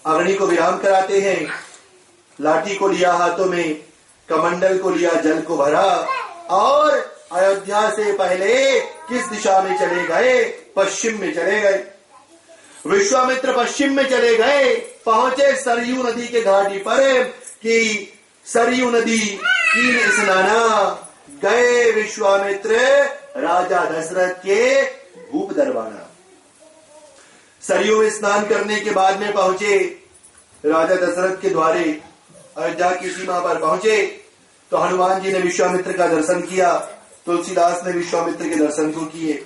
अग्नि को विराम कराते हैं, लाठी को लिया हाथों में, कमंडल को लिया, जल को भरा और अयोध्या से पहले किस दिशा में चले गए? पश्चिम में चले गए। विश्वामित्र पश्चिम में चले गए, पहुंचे सरयू नदी के घाटी पर कि सरयू नदी तीन स्नाना। गए विश्वामित्र राजा दशरथ के भूप दरबाना। सरयू में स्नान करने के बाद में पहुंचे राजा दशरथ के द्वारे, अयोध्या की सीमा पर पहुंचे तो हनुमान जी ने विश्वामित्र का दर्शन किया, तुलसीदास ने विश्वामित्र के दर्शन को किए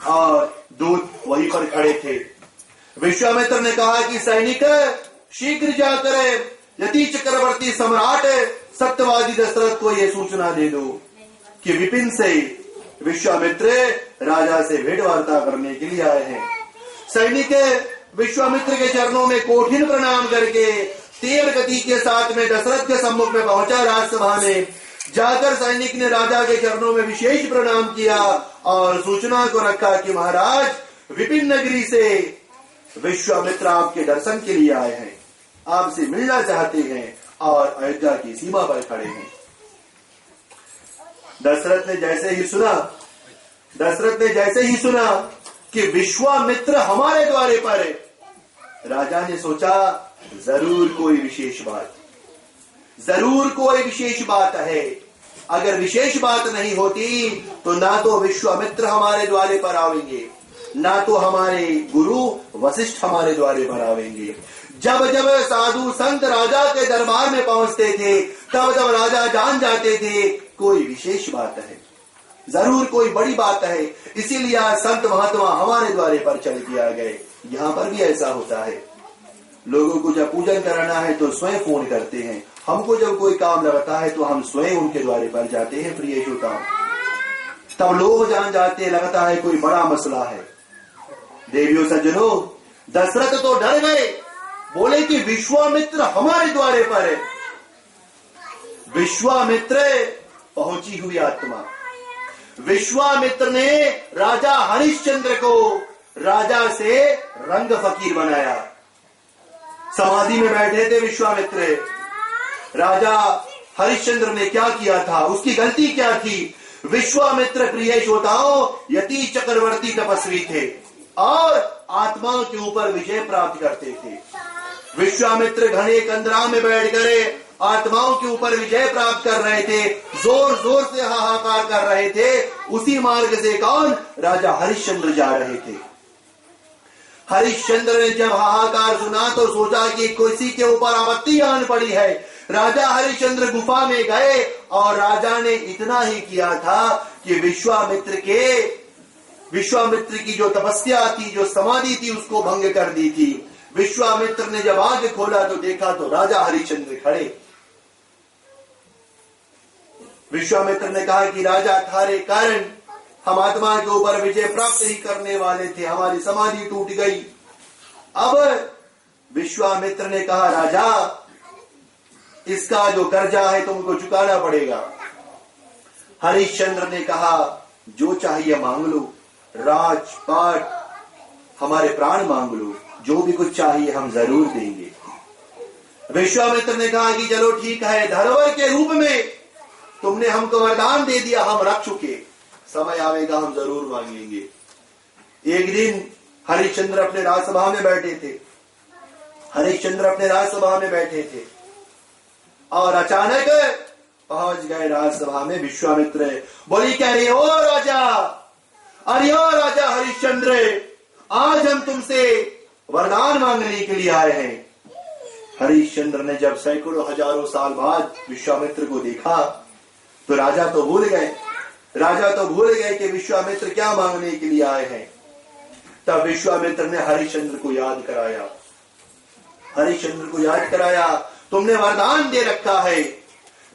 और दूत वहीं पर खड़े थे। विश्वामित्र ने कहा कि सैनिक शीघ्र जाकर यति चक्रवर्ती सम्राट सत्यवादी दशरथ को यह सूचना दे दो कि विपिन से विश्वामित्र राजा से भेंट वार्ता करने के लिए आए हैं। सैनिक विश्वामित्र के चरणों में कोठिन प्रणाम करके तीव्र गति के साथ में दशरथ के सम्मुख में पहुंचा। राजसभा में जाकर सैनिक ने राजा के चरणों में विशेष प्रणाम किया और सूचना को रखा कि महाराज विपिन नगरी से विश्वामित्र आपके दर्शन के लिए आए हैं, आपसे मिलना चाहते हैं और अयोध्या की सीमा पर खड़े हैं। दशरथ ने जैसे ही सुना कि विश्वामित्र हमारे द्वारे पर है, राजा ने सोचा जरूर कोई विशेष बात है। अगर विशेष बात नहीं होती तो ना तो विश्वामित्र हमारे द्वारे पर आवेंगे, ना तो हमारे गुरु वशिष्ठ हमारे द्वारे पर आवेंगे। जब जब साधु संत राजा के दरबार में पहुंचते थे तब तब राजा जान जाते थे कोई विशेष बात है, जरूर कोई बड़ी बात है, इसीलिए आज संत महात्मा हमारे द्वारे पर चल के आ गए। यहाँ पर भी ऐसा होता है, लोगों को जब पूजन कराना है तो स्वयं फोन करते हैं, हमको जब कोई काम लगता है तो हम स्वयं उनके द्वारे पर जाते हैं प्रिय श्रोता। तब लोग जान जाते हैं लगता है कोई बड़ा मसला है। देवियों सज्जनों, दशरथ तो डर गए, बोले कि विश्वामित्र हमारे द्वारे पर है। विश्वामित्र पहुंची हुई आत्मा। विश्वामित्र ने राजा हरिश्चंद्र को राजा से रंग फकीर बनाया। समाधि में बैठे थे विश्वामित्र। राजा हरिश्चंद्र ने क्या किया था, उसकी गलती क्या थी? विश्वामित्र प्रिय श्रोताओं यति चक्रवर्ती तपस्वी थे और आत्माओं के ऊपर विजय प्राप्त करते थे। विश्वामित्र घने कंदरा में बैठकर आत्माओं के ऊपर विजय प्राप्त कर रहे थे, जोर जोर से हाहाकार कर रहे थे। उसी मार्ग से कौन? राजा हरिश्चंद्र जा रहे थे। हरिश्चंद्र ने जब हाहाकार सुना तो सोचा कि किसी के ऊपर आपत्ति आन पड़ी है। राजा हरिश्चंद्र गुफा में गए और राजा ने इतना ही किया था कि विश्वामित्र की जो तपस्या थी, जो समाधि थी, उसको भंग कर दी थी। विश्वामित्र ने जब आंख खोला तो देखा तो राजा हरिश्चंद्र खड़े। विश्वामित्र ने कहा कि राजा थारे कारण हम आत्मा के ऊपर विजय प्राप्त ही करने वाले थे, हमारी समाधि टूट गई। अब विश्वामित्र ने कहा राजा इसका जो कर्जा है तुमको चुकाना पड़ेगा। हरिश्चंद्र ने कहा जो चाहिए मांग लो, राजपाट, हमारे प्राण मांग लो, जो भी कुछ चाहिए हम जरूर देंगे। विश्वामित्र ने कहा कि चलो ठीक है, धरोहर के रूप में तुमने हमको वरदान दे दिया, हम रख चुके, समय आएगा हम जरूर मांगेंगे। एक दिन हरिश्चंद्र अपने राजसभा में बैठे थे और अचानक पहुंच गए राजसभा में विश्वामित्र। बोली कह रही ओ राजा, अरे ओ राजा हरिश्चंद्र, आज हम तुमसे वरदान मांगने के लिए आए हैं। हरिश्चंद्र ने जब सैकड़ों हजारों साल बाद विश्वामित्र को देखा तो राजा तो भूल गए कि विश्वामित्र क्या मांगने के लिए आए हैं। तब विश्वामित्र ने हरिश्चंद्र को याद कराया। तुमने वरदान दे रखा है।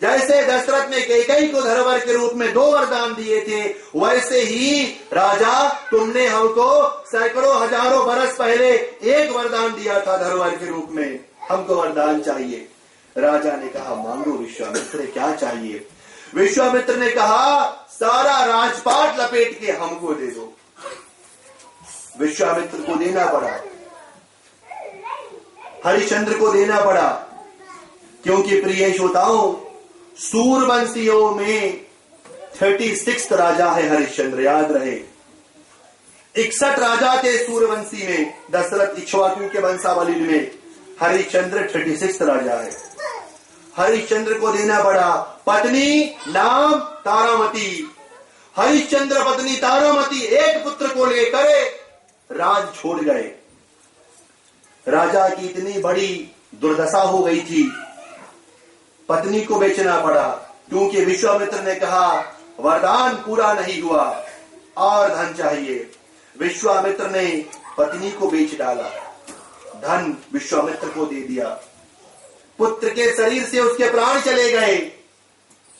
जैसे दशरथ ने कैकेयी को धरोहर के रूप में 2 वरदान दिए थे, वैसे ही राजा तुमने हमको सैकड़ों हजारों बरस पहले एक वरदान दिया था धरोहर के रूप में, हमको वरदान चाहिए। राजा ने कहा मांगो विश्वामित्र, क्या चाहिए? विश्वामित्र ने कहा सारा राजपाट लपेट के हमको दे दो। विश्वामित्र को देना पड़ा, हरिश्चंद्र को देना पड़ा, क्योंकि प्रिय श्रोताओं, सूरवंशियों में 36 राजा है हरिश्चंद्र, याद रहे। 61 राजा थे सूरवंशी में, दशरथ इक्ष्वाकु के वंशावली में। हरिश्चंद्र 36 राजा है। हरिश्चंद्र को देना पड़ा। पत्नी नाम तारामती। हरिश्चंद्र पत्नी तारामती एक पुत्र को लेकर राज छोड़ गए। राजा की इतनी बड़ी दुर्दशा हो गई थी, पत्नी को बेचना पड़ा, क्योंकि विश्वामित्र ने कहा वरदान पूरा नहीं हुआ और धन चाहिए। विश्वामित्र ने पत्नी को बेच डाला, धन विश्वामित्र को दे दिया। पुत्र के शरीर से उसके प्राण चले गए,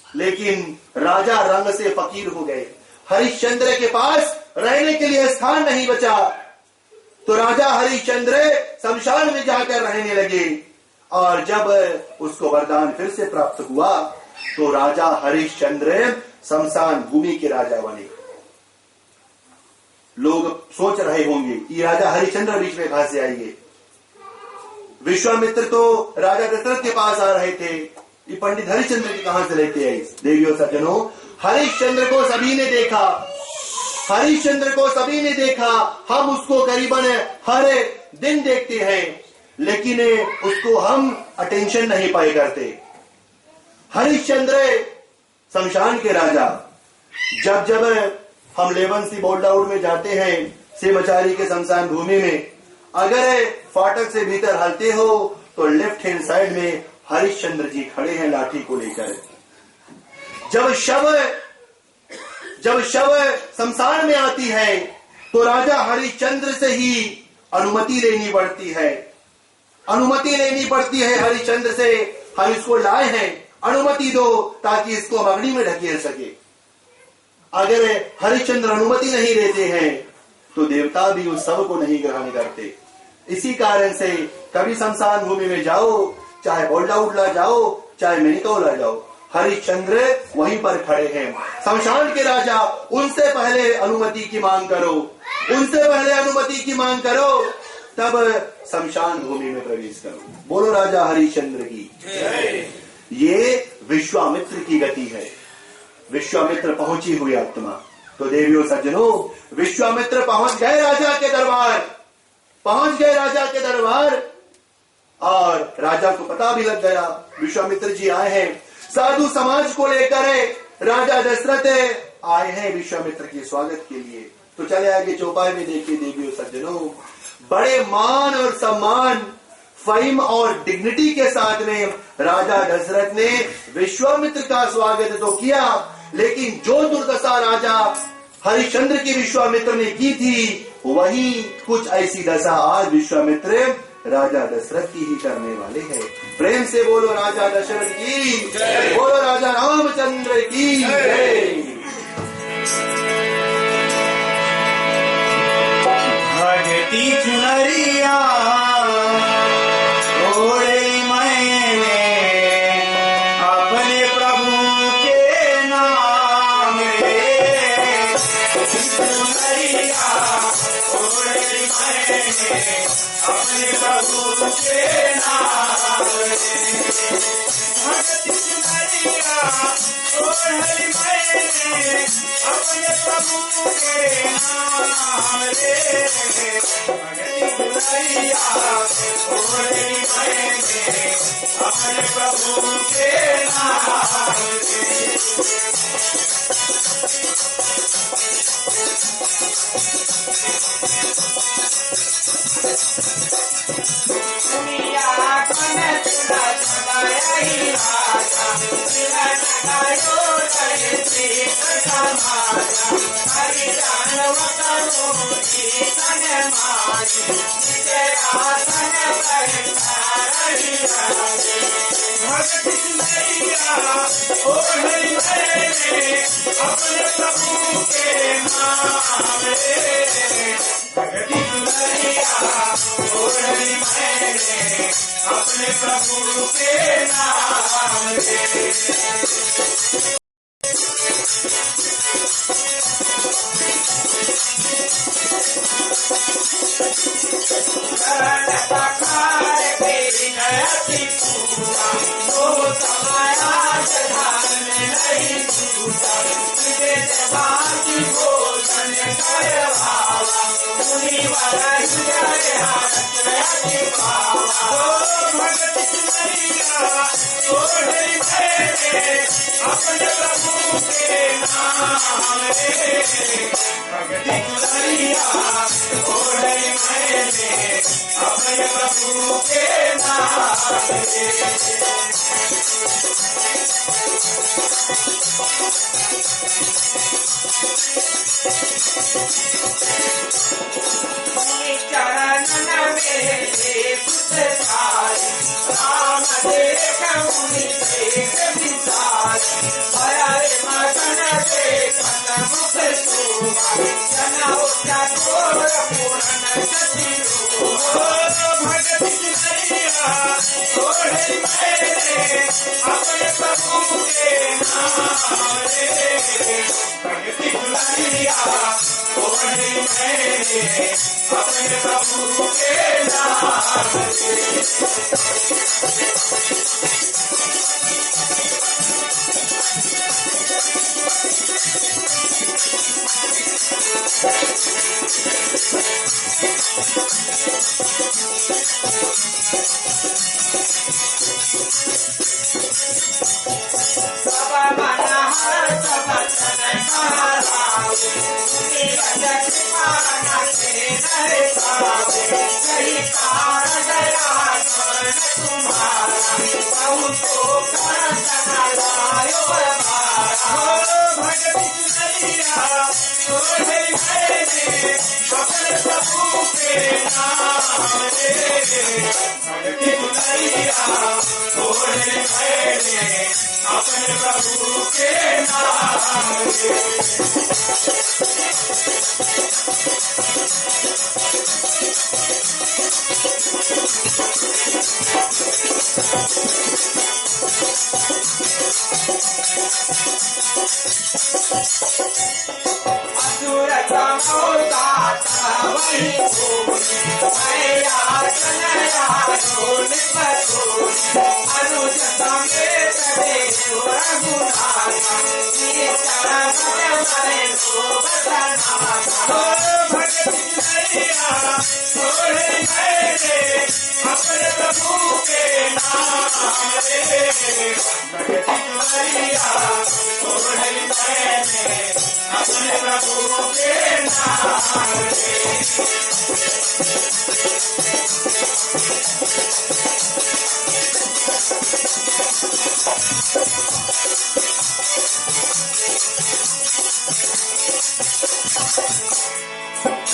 लेकिन राजा रंग से फकीर हो गए। हरिश्चंद्र के पास रहने के लिए स्थान नहीं बचा, तो राजा हरिश्चंद्र शमशान में जाकर रहने लगे। और जब उसको वरदान फिर से प्राप्त हुआ, तो राजा हरिश्चंद्र शमशान भूमि के राजा बने। लोग सोच रहे होंगे कि राजा हरिश्चंद्र बीच में कहां से आएंगे? विश्वामित्र तो राजा दशरथ के पास आ रहे थे, ये पंडित हरिश्चंद्र की कहां से लेते आए? देवियों सज्जनों, हरिश्चंद्र को सभी ने देखा, हरिश्चंद्र को सभी ने देखा। हम उसको करीबन हर दिन देखते हैं, लेकिन उसको हम अटेंशन नहीं पाए करते। हरिश्चंद्र शमशान के राजा। जब जब हम लेवंसी बोल्डाउड में जाते हैं, सेमचारी के शमशान भूमि में, अगर फाटक से भीतर हलते हो तो लेफ्ट हैंड साइड में हरिश्चंद्र जी खड़े हैं लाठी को लेकर। जब शव शमशान में आती है, तो राजा हरिश्चंद्र से ही अनुमति लेनी पड़ती है। अनुमति लेनी पड़ती है हरिश्चंद्र से, हम इसको लाए हैं, अनुमति दो ताकि इसको हम अग्नि में ढकेल सके। अगर हरिश्चंद्र अनुमति नहीं देते हैं, तो देवता भी उस शव को नहीं ग्रहण करते। इसी कारण से कभी शमशान भूमि में जाओ, चाहे बोल्डाउड ला जाओ, चाहे मेनिकौ ला जाओ, हरिश्चंद्र वहीं पर खड़े हैं। शमशान के राजा, उनसे पहले अनुमति की मांग करो, उनसे पहले अनुमति की मांग करो, तब शमशान भूमि में प्रवेश करो। बोलो राजा हरिश्चंद्र की। ये विश्वामित्र की गति है, विश्वामित्र पहुंची हुई आत्मा। तो देवियों सज्जनों, विश्वामित्र पहुंच गए राजा के दरबार, पहुंच गए राजा के दरबार, और राजा को पता भी लग गया विश्वामित्र जी आए हैं। साधु समाज को लेकर राजा दशरथ आए हैं विश्वामित्र के स्वागत के लिए। तो चले आगे चौपाई में देखिए देवियों सज्जनों, बड़े मान और सम्मान, फेम और डिग्निटी के साथ में राजा दशरथ ने विश्वामित्र का स्वागत तो किया, लेकिन जो दुर्दशा राजा हरिश्चंद्र की विश्वामित्र ने की थी, वही कुछ ऐसी दशा आज विश्वामित्र राजा दशरथ की ही करने वाले हैं। प्रेम से बोलो राजा दशरथ की, बोलो राजा रामचंद्र की जय। भगती चुनरिया ओढ़े मैंने अपने प्रभु के नाम रे। चुनरिया ओढ़े मैंने अपने प्रभु के नाम रे। भगती चुनरिया ओढ़े मैंने अपने प्रभु के नाम रे। भगती चुनरिया ओढ़े मैंने अपने प्रभु के नाम रे। दुनिया कन तुला चलाया राजा, बिना लगायो रहे श्री समाजा। हरि दानव करो की तन मारी, विजय आसन पर रही राजे। अपने प्रभु के नाम रे, भगती दुलरिया ओढ़ी मैंने अपने प्रभु के नाम रे। शरण पखार के नयति पूरा, तो समाया जधान में नहीं छूटा, तुझे जबानी भोजन कर भावा, मुनिवर हृदय हाथ नयति भावा। भगति दुलरिया ओढ़ी मैंने अपने प्रभु के नाम रे, भगति दुलरिया ओढ़ी मैंने अपने प्रभु के नाम रे। चरण में सुत सारी, राम देख मुनि देख विचारी, हरे मगन देखत मुख शोभा, जनाओ चकोर पूर्ण सती भगति दुलरिया ओढ़ी मैंने अपने प्रभु के नाम रे, भगति दुलरिया ओढ़ी मैंने अपने प्रभु के नाम रे। सब मन हर्ष वचन कहलावे, नीरज कृपा से नर पावे, कही कार दया मन तुम्हारा, बहुतो करतन लायो बारा। भगति दुलरिया ओढ़ी मैंने अपने प्रभु के नाम रे, भगति दुलरिया ओढ़ी मैंने अपने प्रभु के नाम रे। असुर समोतात वही भूमि, मैया कनया निपटोनि, अनुज समेत देव रघुनाथा, निश्चर मन मन शोभतनाथा। भगति दुलरिया ओढ़ी मैंने अपने प्रभु के नाम रे, भगति दुलरिया ओढ़ी मैंने अपने प्रभु के नाम रे।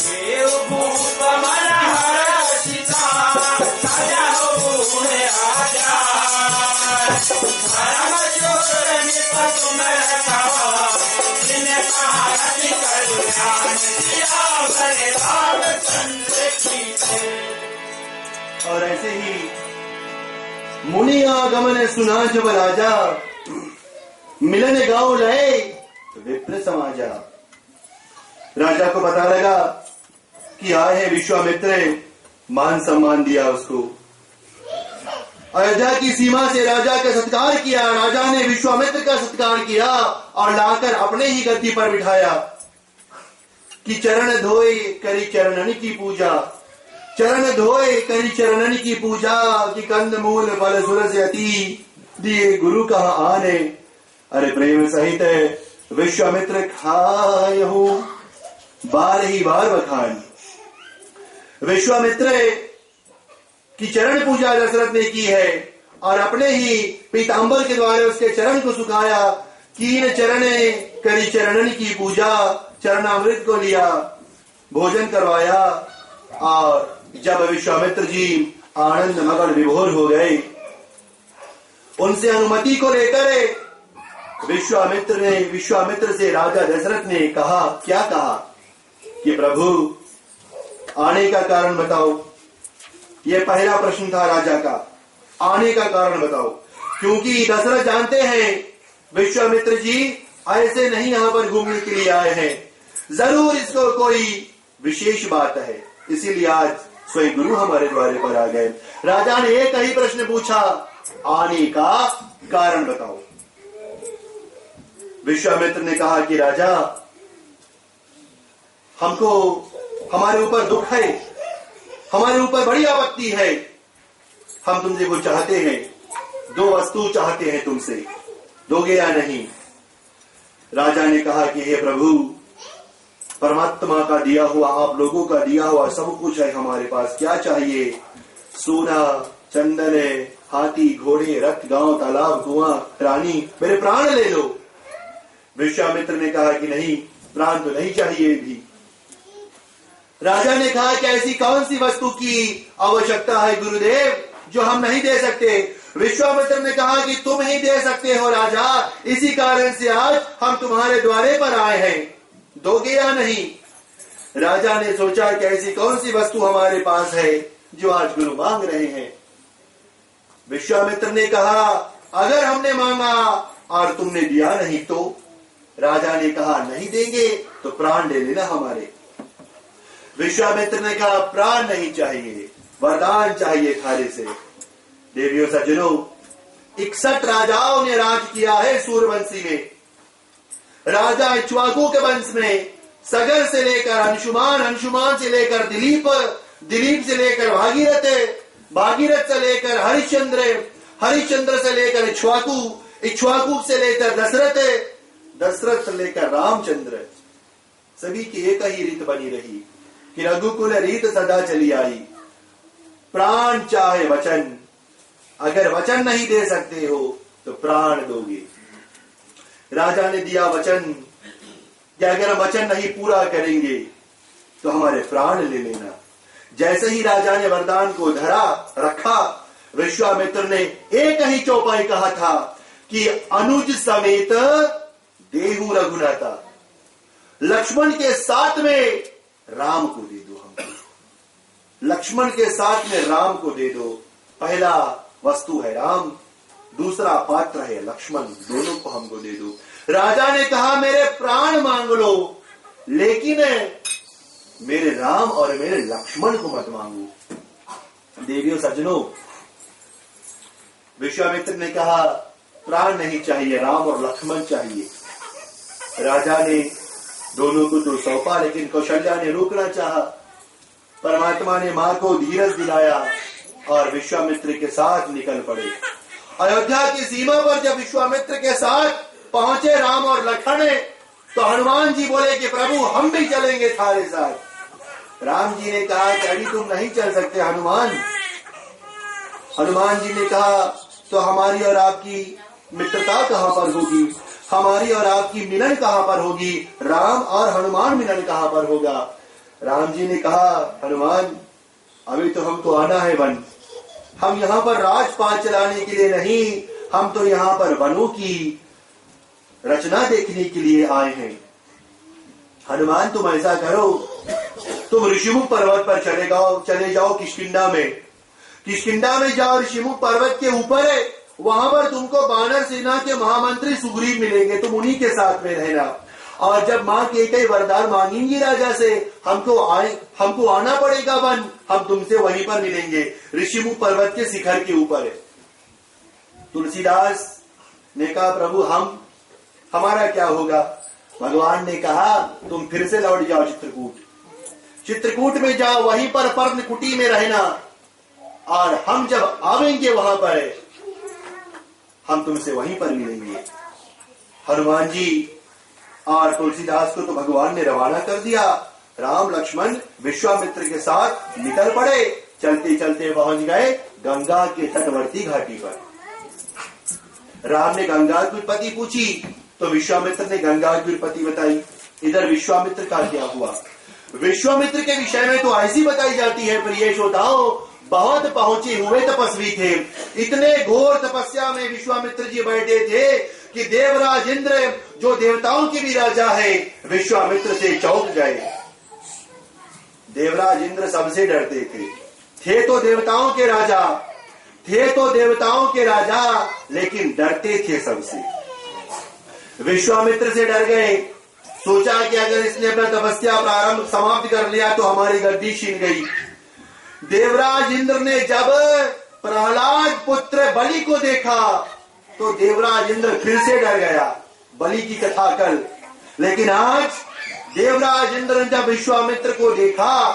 देव भूप मन हर्षिता, राजा हो राजा, धर्म चोर नित तुम रखवा, जिन्हें भारत कल्याण दिया बड़े रामचंद्र की जय। और ऐसे ही मुनि आगमन सुना जब राजा, मिलन गाँव लय विप्र समाजा। राजा को पता लगा कि आए हैं विश्वामित्र, मान सम्मान दिया उसको। अयोध्या की सीमा से राजा का सत्कार किया। राजा ने विश्वामित्र का सत्कार किया और लाकर अपने ही गद्दी पर बिठाया कि चरण धोए करी चरणन की पूजा, चरण धोए करी चरणन की पूजा, कि कंद मूल फल सुरस यति दिए गुरु कहा आने। अरे प्रेम सहित विश्वामित्र खायहु बार ही बार बखान। विश्वामित्र की चरण पूजा दशरथ ने की है और अपने ही पीतांबर के द्वारा उसके चरण को सुखाया। कीन चरणे करी चरणन की पूजा, चरणामृत को लिया, भोजन करवाया। और जब विश्वामित्र जी आनंद मगन विभोर हो गए, उनसे अनुमति को लेकर विश्वामित्र से राजा दशरथ ने कहा, क्या कहा कि प्रभु आने का कारण बताओ। यह पहला प्रश्न था राजा का, आने का कारण बताओ। क्योंकि दशरथ जानते हैं विश्वामित्र जी ऐसे नहीं यहां पर घूमने के लिए आए हैं, जरूर इसको कोई विशेष बात है, इसीलिए आज स्वयं गुरु हमारे द्वारे पर आ गए। राजा ने एक ही प्रश्न पूछा, आने का कारण बताओ। विश्वामित्र ने कहा कि राजा, हमको हमारे ऊपर दुख है, हमारे ऊपर बड़ी आपत्ति है, हम तुमसे वो चाहते हैं, 2 वस्तु चाहते हैं तुमसे, दोगे या नहीं। राजा ने कहा कि हे प्रभु, परमात्मा का दिया हुआ, आप लोगों का दिया हुआ सब कुछ है हमारे पास, क्या चाहिए। सोना, चंदन, हाथी, घोड़े, रथ, गांव, तालाब, कुआं, रानी, मेरे प्राण ले लो। विश्वामित्र ने कहा कि नहीं, प्राण तो नहीं चाहिए भी। राजा ने कहा कि ऐसी कौन सी वस्तु की आवश्यकता है गुरुदेव जो हम नहीं दे सकते। विश्वामित्र ने कहा कि तुम ही दे सकते हो राजा, इसी कारण से आज हम तुम्हारे द्वारे पर आए हैं, दोगे या नहीं। राजा ने सोचा कि ऐसी कौन सी वस्तु हमारे पास है जो आज गुरु मांग रहे हैं। विश्वामित्र ने कहा, अगर हमने मांगा और तुमने दिया नहीं तो। राजा ने कहा, नहीं देंगे तो प्राण ले लेना हमारे। विश्वामित्र ने कहा, प्राण नहीं चाहिए, वरदान चाहिए थारे से। देवियों सज्जनों, 61 राजाओं ने राज किया है सूर्यवंशी में। राजा इक्ष्वाकु के वंश में सगर से लेकर अंशुमान, अंशुमान से लेकर दिलीप, दिलीप से लेकर भागीरथ, भागीरथ से लेकर हरिश्चंद्र, हरिश्चंद्र से लेकर इक्ष्वाकु, इक्ष्वाकु से लेकर दशरथ, दशरथ से लेकर रामचंद्र। सभी की एक ही रीत बनी रही कि रघुकुल रीत सदा चली आई, प्राण चाहे वचन, अगर वचन नहीं दे सकते हो तो प्राण दोगे। राजा ने दिया वचन कि अगर हम वचन नहीं पूरा करेंगे तो हमारे प्राण ले लेना। जैसे ही राजा ने वरदान को धरा रखा, विश्वामित्र ने एक ही चौपाई कहा था कि अनुज समेत देहु रघुनाथा, लक्ष्मण के साथ में राम को दे दो हमको, लक्ष्मण के साथ में राम को दे दो। पहला वस्तु है राम, दूसरा पात्र है लक्ष्मण, दोनों को हमको दे दो। राजा ने कहा, मेरे प्राण मांग लो, लेकिन मेरे राम और मेरे लक्ष्मण को मत मांगो। देवियों सज्जनों, विश्वामित्र ने कहा, प्राण नहीं चाहिए, राम और लक्ष्मण चाहिए। राजा ने दोनों को तो सौंपा, लेकिन कौशल्या ने रोकना चाहा। परमात्मा ने मां को धीरज दिलाया और विश्वामित्र के साथ निकल पड़े। अयोध्या की सीमा पर जब विश्वामित्र के साथ पहुंचे राम और लक्ष्मण, तो हनुमान जी बोले कि प्रभु हम भी चलेंगे थारे साथ। राम जी ने कहा कि अभी तुम नहीं चल सकते हनुमान। हनुमान जी ने कहा, तो हमारी और आपकी मित्रता कहां पर होगी, हमारी और आपकी मिलन कहां पर होगी, राम और हनुमान मिलन कहां पर होगा। राम जी ने कहा, हनुमान अभी तो हमको आना है वन, हम यहाँ पर राजपाट चलाने के लिए नहीं, हम तो यहाँ पर वनों की रचना देखने के लिए आए हैं। हनुमान तुम ऐसा करो, तुम ऋषिमुख पर्वत पर चले जाओ किष्किंधा में, किष्किंधा में जाओ, ऋषिमुख पर्वत के ऊपर है, वहां पर तुमको वानर सेना के महामंत्री सुग्रीव मिलेंगे, तुम उन्हीं के साथ में रहना। और जब मां कई वरदान मांगेंगी राजा से, हमको आना पड़ेगा वन, हम तुमसे वहीं पर मिलेंगे, ऋषिमुख पर्वत के शिखर के ऊपर है। तुलसीदास ने कहा, प्रभु हमारा क्या होगा। भगवान ने कहा, तुम फिर से लौट जाओ चित्रकूट, चित्रकूट में जाओ, वहीं पर पर्ण कुटी में रहना, और हम जब आवेंगे वहां पर हम तुमसे वहीं पर मिलेंगे। हनुमान जी और तुलसीदास को तो भगवान ने रवाना कर दिया। राम लक्ष्मण विश्वामित्र के साथ निकल पड़े, चलते चलते पहुंच गए गंगा के तटवर्ती घाटी पर। राम ने गंगा की उत्पत्ति पूछी तो विश्वामित्र ने गंगा की उत्पत्ति बताई। इधर विश्वामित्र का क्या हुआ। विश्वामित्र के विषय में तो ऐसी बताई जाती है, प्रिय श्रोताओं, बहुत पहुंचे हुए तपस्वी थे। इतने घोर तपस्या में विश्वामित्र जी बैठे थे कि देवराज इंद्र जो देवताओं के भी राजा है विश्वामित्र से चौंक गए। देवराज इंद्र सबसे डरते थे तो देवताओं के राजा, लेकिन डरते थे सबसे। विश्वामित्र से डर गए। सोचा कि अगर इसने अपना तपस्या प्रारंभ समाप्त कर लिया तो हमारी गद्दी छीन गई। देवराज इंद्र ने जब प्रहलाद पुत्र बलि को देखा तो देवराज इंद्र फिर से डर गया। बलि की कथा कल, लेकिन आज देवराज इंद्र ने जब विश्वामित्र को देखा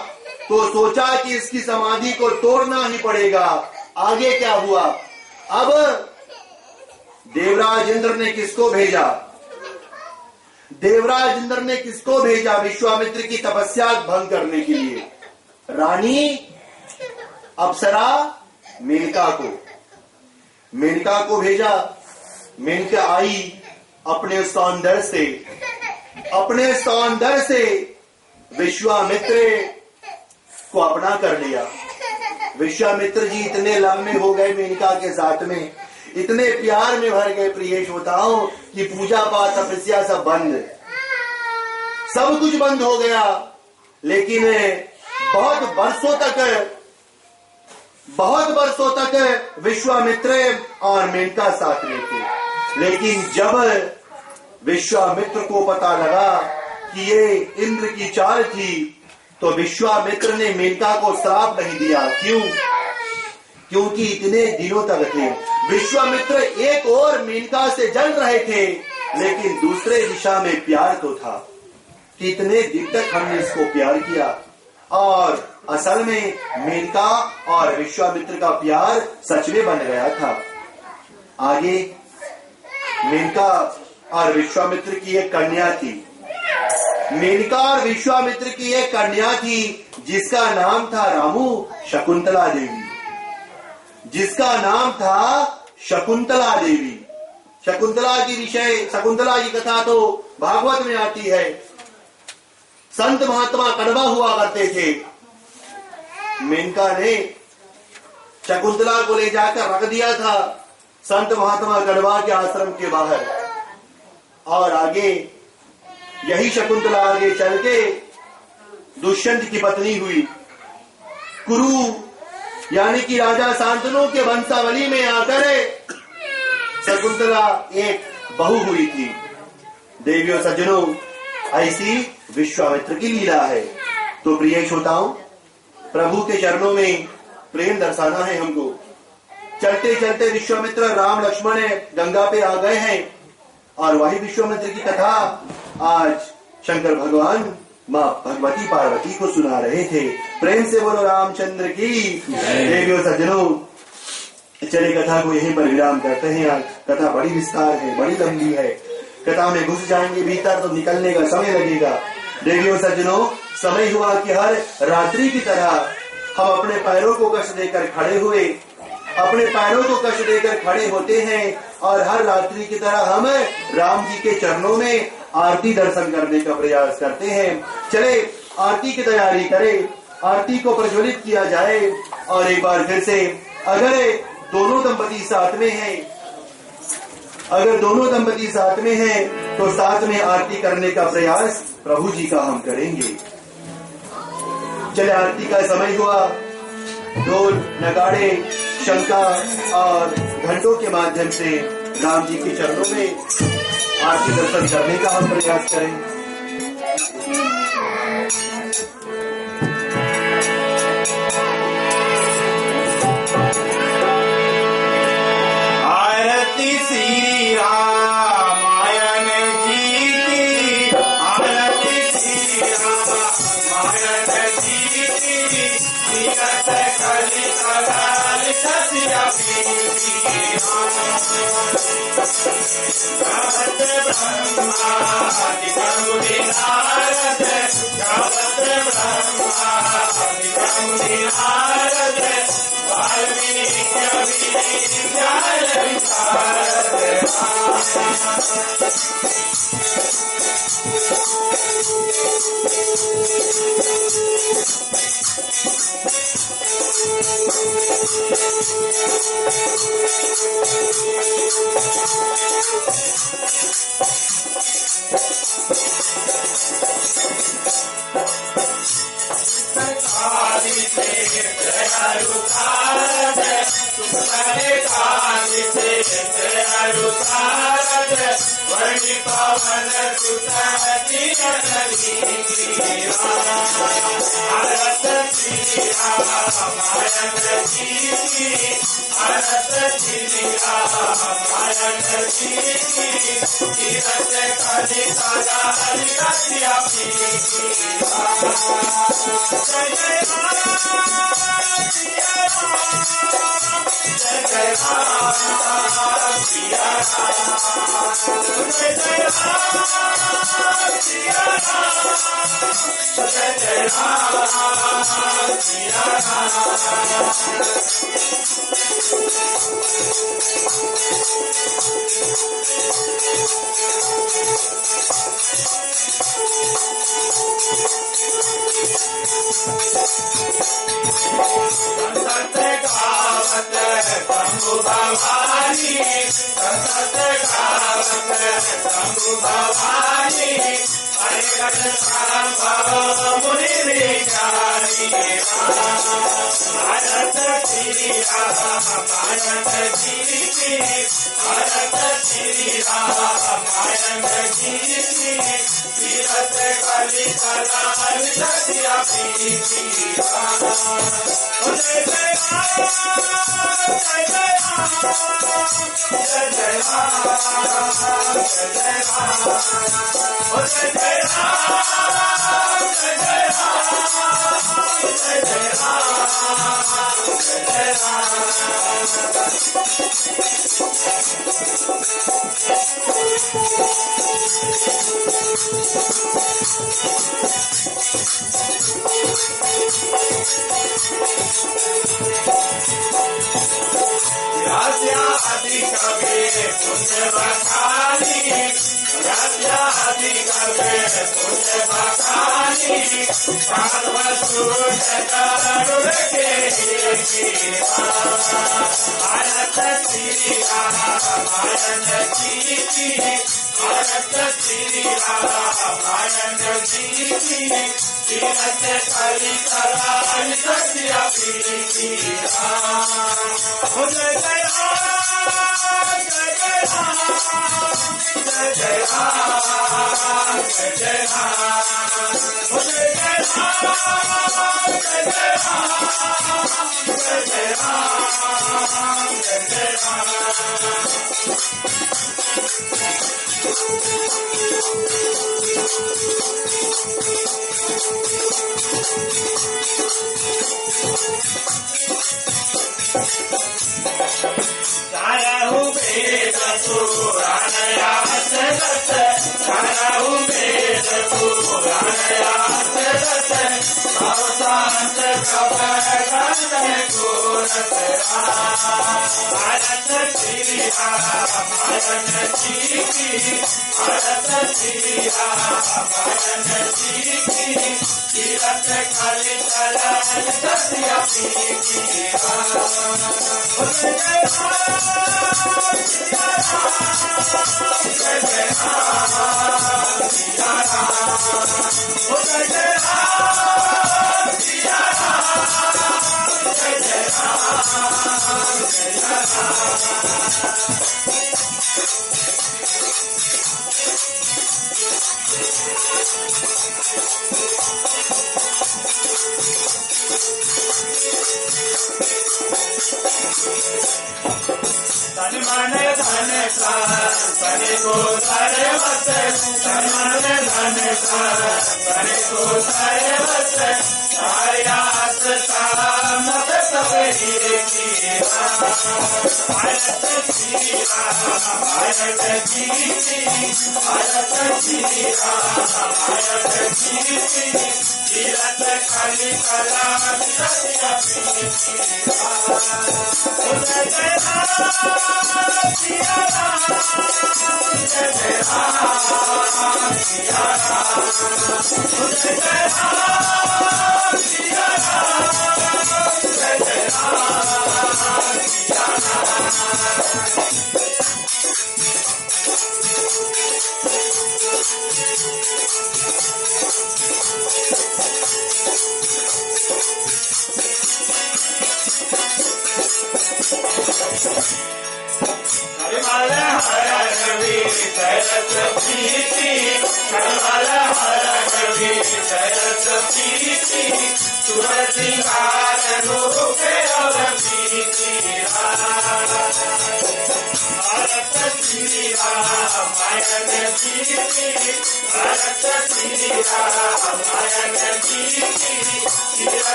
तो सोचा कि इसकी समाधि को तोड़ना ही पड़ेगा। आगे क्या हुआ? अब देवराज इंद्र ने किसको भेजा? विश्वामित्र की तपस्या भंग करने के लिए रानी अप्सरा मेनका को भेजा। मेनका आई अपने सौंदर्य से विश्वामित्र को अपना कर लिया। विश्वामित्र जी इतने लम्बे हो गए मेनका के साथ में, इतने प्यार में भर गए प्रियेश होताओं कि पूजा पाठ तपस्या सब कुछ बंद हो गया। लेकिन बहुत बरसों तक विश्वामित्र और मेनका साथ में थे। लेकिन जब विश्वामित्र को पता लगा कि ये इंद्र की चाल थी तो विश्वामित्र ने मेनका को श्राप नहीं दिया। क्यों? क्योंकि इतने दिनों तक थे विश्वामित्र एक और मेनका से जल रहे थे, लेकिन दूसरे दिशा में प्यार तो था। कितने दिन तक हमने इसको प्यार किया, और असल में मेनका और विश्वामित्र का प्यार सच में बन गया था। आगे मेनका और विश्वामित्र की एक कन्या थी। मेनका और विश्वामित्र की एक कन्या थी जिसका नाम था शकुंतला देवी। शकुंतला की कथा तो भागवत में आती है। संत महात्मा कड़वा हुआ करते थे। मेनका ने शकुंतला को ले जाकर रख दिया था संत महात्मा कड़वा के आश्रम के बाहर, और आगे यही शकुंतला आगे चल के दुष्यंत की पत्नी हुई। कुरु यानी कि राजा शांतनु के वंशावली में आकर शकुंतला एक बहू हुई थी। देवियों सज्जनों, ऐसी विश्वामित्र की लीला है। तो प्रिय श्रोताओं, प्रभु के चरणों में प्रेम दर्शाना है हमको। चलते चलते विश्वामित्र राम लक्ष्मण गंगा पे आ गए हैं, और वही विश्वामित्र की कथा आज शंकर भगवान माँ भगवती पार्वती को सुना रहे थे। प्रेम से बोलो रामचंद्र की। देवियों सज्जनों, चले कथा को यहीं पर विराम करते हैं। आज कथा बड़ी विस्तार है, बड़ी लंबी है। कथा में घुस जाएंगे भीतर तो निकलने का समय लगेगा। देवियों सज्जनों, समय हुआ कि हर रात्रि की तरह हम अपने पैरों को कष्ट देकर खड़े होते हैं, और हर रात्रि की तरह हम राम जी के चरणों में आरती दर्शन करने का प्रयास करते हैं। चले आरती की तैयारी करें, आरती को प्रज्वलित किया जाए। और एक बार फिर से, अगर दोनों दंपति साथ में हैं तो साथ में आरती करने का प्रयास प्रभु जी का हम करेंगे। चले आरती का समय हुआ। ढोल, नगाड़े, शंका और घंटों के माध्यम से राम जी के चरणों में आरती दर्शन करने का हम प्रयास करें। आरती श्री रामायण जी की, आरती श्री रामायण जी की, नियत कलि कलाल सत्य गावत ब्रह्मादि गौरी नारद, गावत ब्रह्मादि गौरी नारद, वाल्मीकि ज्ञान विशारद।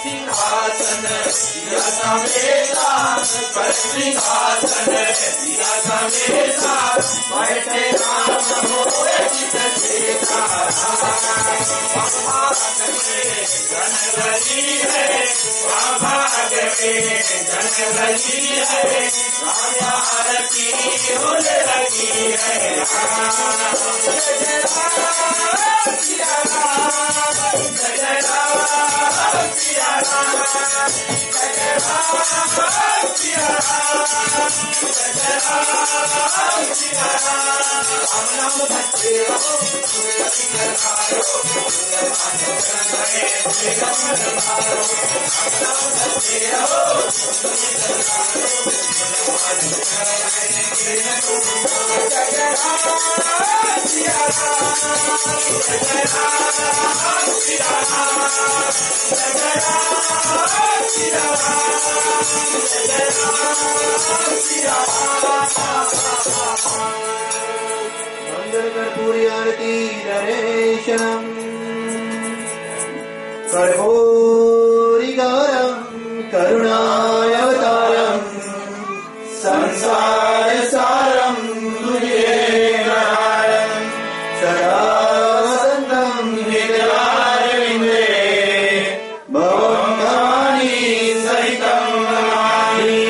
सिंहासन यह सवेरा पर सिंहासन दिया समेता बैठे राम होए चित चेता जनगली है भाग्य में जनगली है आरती होने लगी है मंगलकर्पूरी आरती नरेशनम् कर्पूरिकारं करुणावतारं संसारसारं तुझेन्द्रहारं सदा वसन्तं हृदयारविन्दे भवं भवानी सहितं नमामि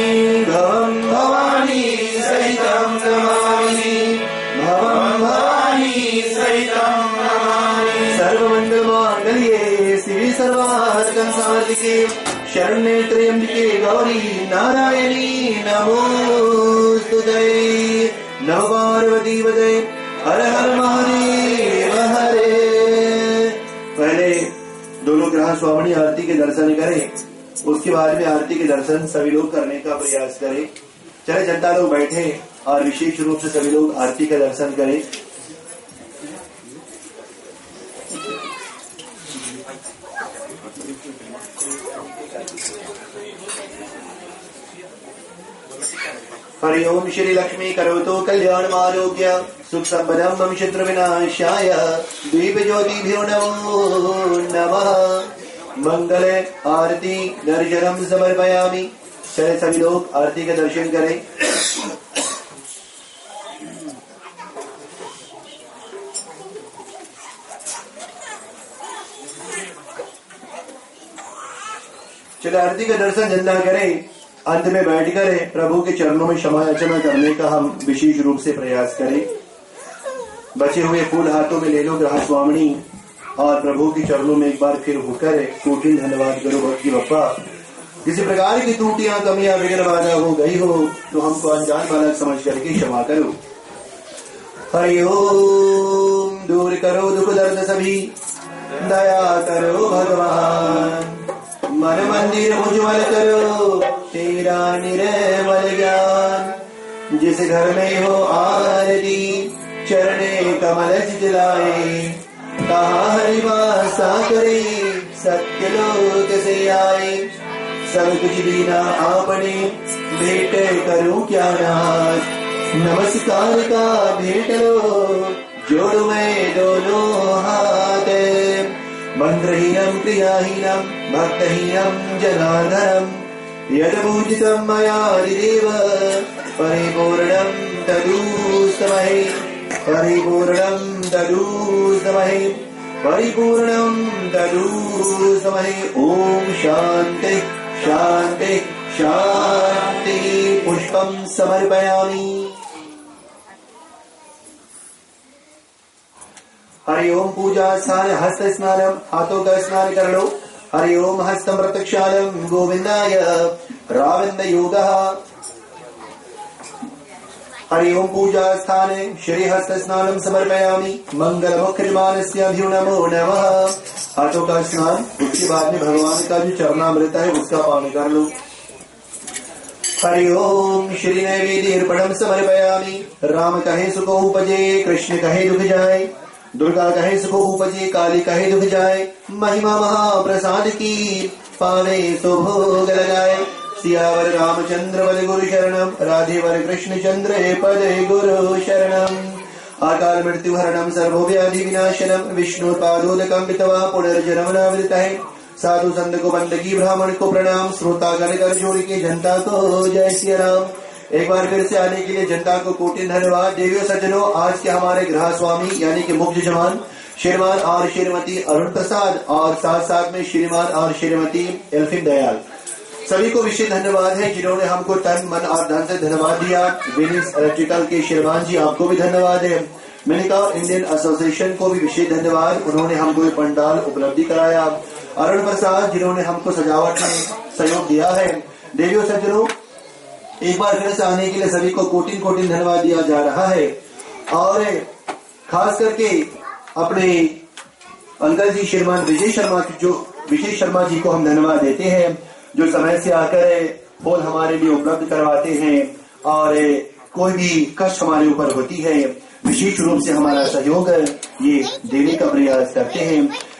भवं भवानी सहितं नमामि भवं भवानी सहितं नमामि सर्वमङ्गलमाङ्गल्ये शिवे सर्वार्थसाधिके शरण्ये त्र्यम्बके गौरी नारायणी नमोस्तुते नमो पार्वती पते हर हर महादेव हरे। पहले दोनों ग्रह स्वामिनी आरती के दर्शन करें, उसके बाद में आरती के दर्शन सभी लोग करने का प्रयास करें। चले जनता लोग बैठे और विशेष रूप से सभी लोग आरती का दर्शन करें। हरि ओम श्री लक्ष्मी करोतु कल्याणम् आरोग्य सुख संपदम् मम शत्रु विनाशाय दीप ज्योतिभ्यो नमो नमः। मंगले आरती दर्शनम समर्पयामि। चले सभी लोग आरती का दर्शन करें। चले आरती का दर्शन जनता करें। अंत में बैठकर प्रभु के चरणों में क्षमा याचना करने का हम विशेष रूप से प्रयास करें। बचे हुए फूल हाथों में ले लो ग्रह स्वामिनी और प्रभु के चरणों में एक बार फिर होकर कोटि धन्यवाद करो भक्ति बप्पा। किसी प्रकार की त्रुटियां कमियां विघ्न बाधा हो गई हो तो हमको अनजान बालक समझ करके क्षमा करो। हरि ओम दूर करो दुख दर्द सभी दया करो भगवान मन मंदिर उज्ज्वल करो तेरा निर्मल ज्ञान। जिस घर में हो आरती चरणे कमल जिलाए कहा हरि वासा करे सत्य लोक से आए। सब कुछ दीना आपने भेंट करूं क्या नाथ नमस्कार का भेंट लो जोड़ मैं दोनों हाथ। मंत्रहीनम क्रियाहीनम भक्तहीनम जनार्दनम यदपूजितं मयादिदेव परिपूर्णं तदुस्तमहे परिपूर्णं तदुस्तमहे परिपूर्णं तदुस्तमहे। ओम शांति शांति शांति। पुष्पं समर्पयामि। हरि ओम पूजा स्नान हस्त स्नानम हाथों का स्नान कर लो। हरि ओम हस्तम प्रत्यक्षालम गोविंदाय राविंद योगः। हरि ओम पूजा स्थाने श्री हस्त स्नानम समर्पयामि। मंगल मुख्यमानस्य नमो नमः। हाथों का स्नान उसके बाद में भगवान का जो चरणामृत है उसका पान कर लो। हरि ओम श्री नैवेद्य अर्पणम समर्पयामि। राम कहे सुख उपजे कृष्ण कहे दुख जाए दुर्गा कहे सुख उपजे काली कहे दुख जाए। महिमा महाप्रसाद की पावे सो भोग लगाए। सियावर रामचंद्र पद गुरु शरणम राधे वर कृष्ण चंद्र पद गुरु शरणम। अकाल मृत्यु हरणम सर्वव्याधि विनाशनम विष्णु पादोदकम पितवा पुनर्जन्म नावृतः साधु संत को बंदगी, ब्राह्मण को प्रणाम, श्रोता गण कर जोड़ के जनता को जय श्री राम। एक बार फिर से आने के लिए जनता को कोटि धन्यवाद। देवियों सज्जनों, आज के हमारे गृह स्वामी यानी कि मुख्य जजमान श्रीमान और श्रीमती अरुण प्रसाद और साथ साथ में श्रीमान और श्रीमती एल्फिन दयाल, सभी को विशेष धन्यवाद है जिन्होंने हमको तन मन और धन से धन्यवाद दिया। विनीस इलेक्ट्रिकल के श्रीमान जी, आपको भी धन्यवाद है। मिनिका इंडियन एसोसिएशन को भी विशेष धन्यवाद, उन्होंने हमको ये पंडाल उपलब्धि कराया। अरुण प्रसाद जिन्होंने हमको सजावट में सहयोग दिया है। देवियों सज्जनों, एक बार फिर से आने के लिए सभी को कोटि कोटि धन्यवाद दिया जा रहा है और खास करके अपने अंकल जी श्रीमान विजय शर्मा जी को हम धन्यवाद देते हैं, जो समय से आकर फूल हमारे लिए उपलब्ध करवाते हैं और कोई भी कष्ट हमारे ऊपर होती है विशेष रूप से हमारा सहयोग ये देने का प्रयास करते हैं।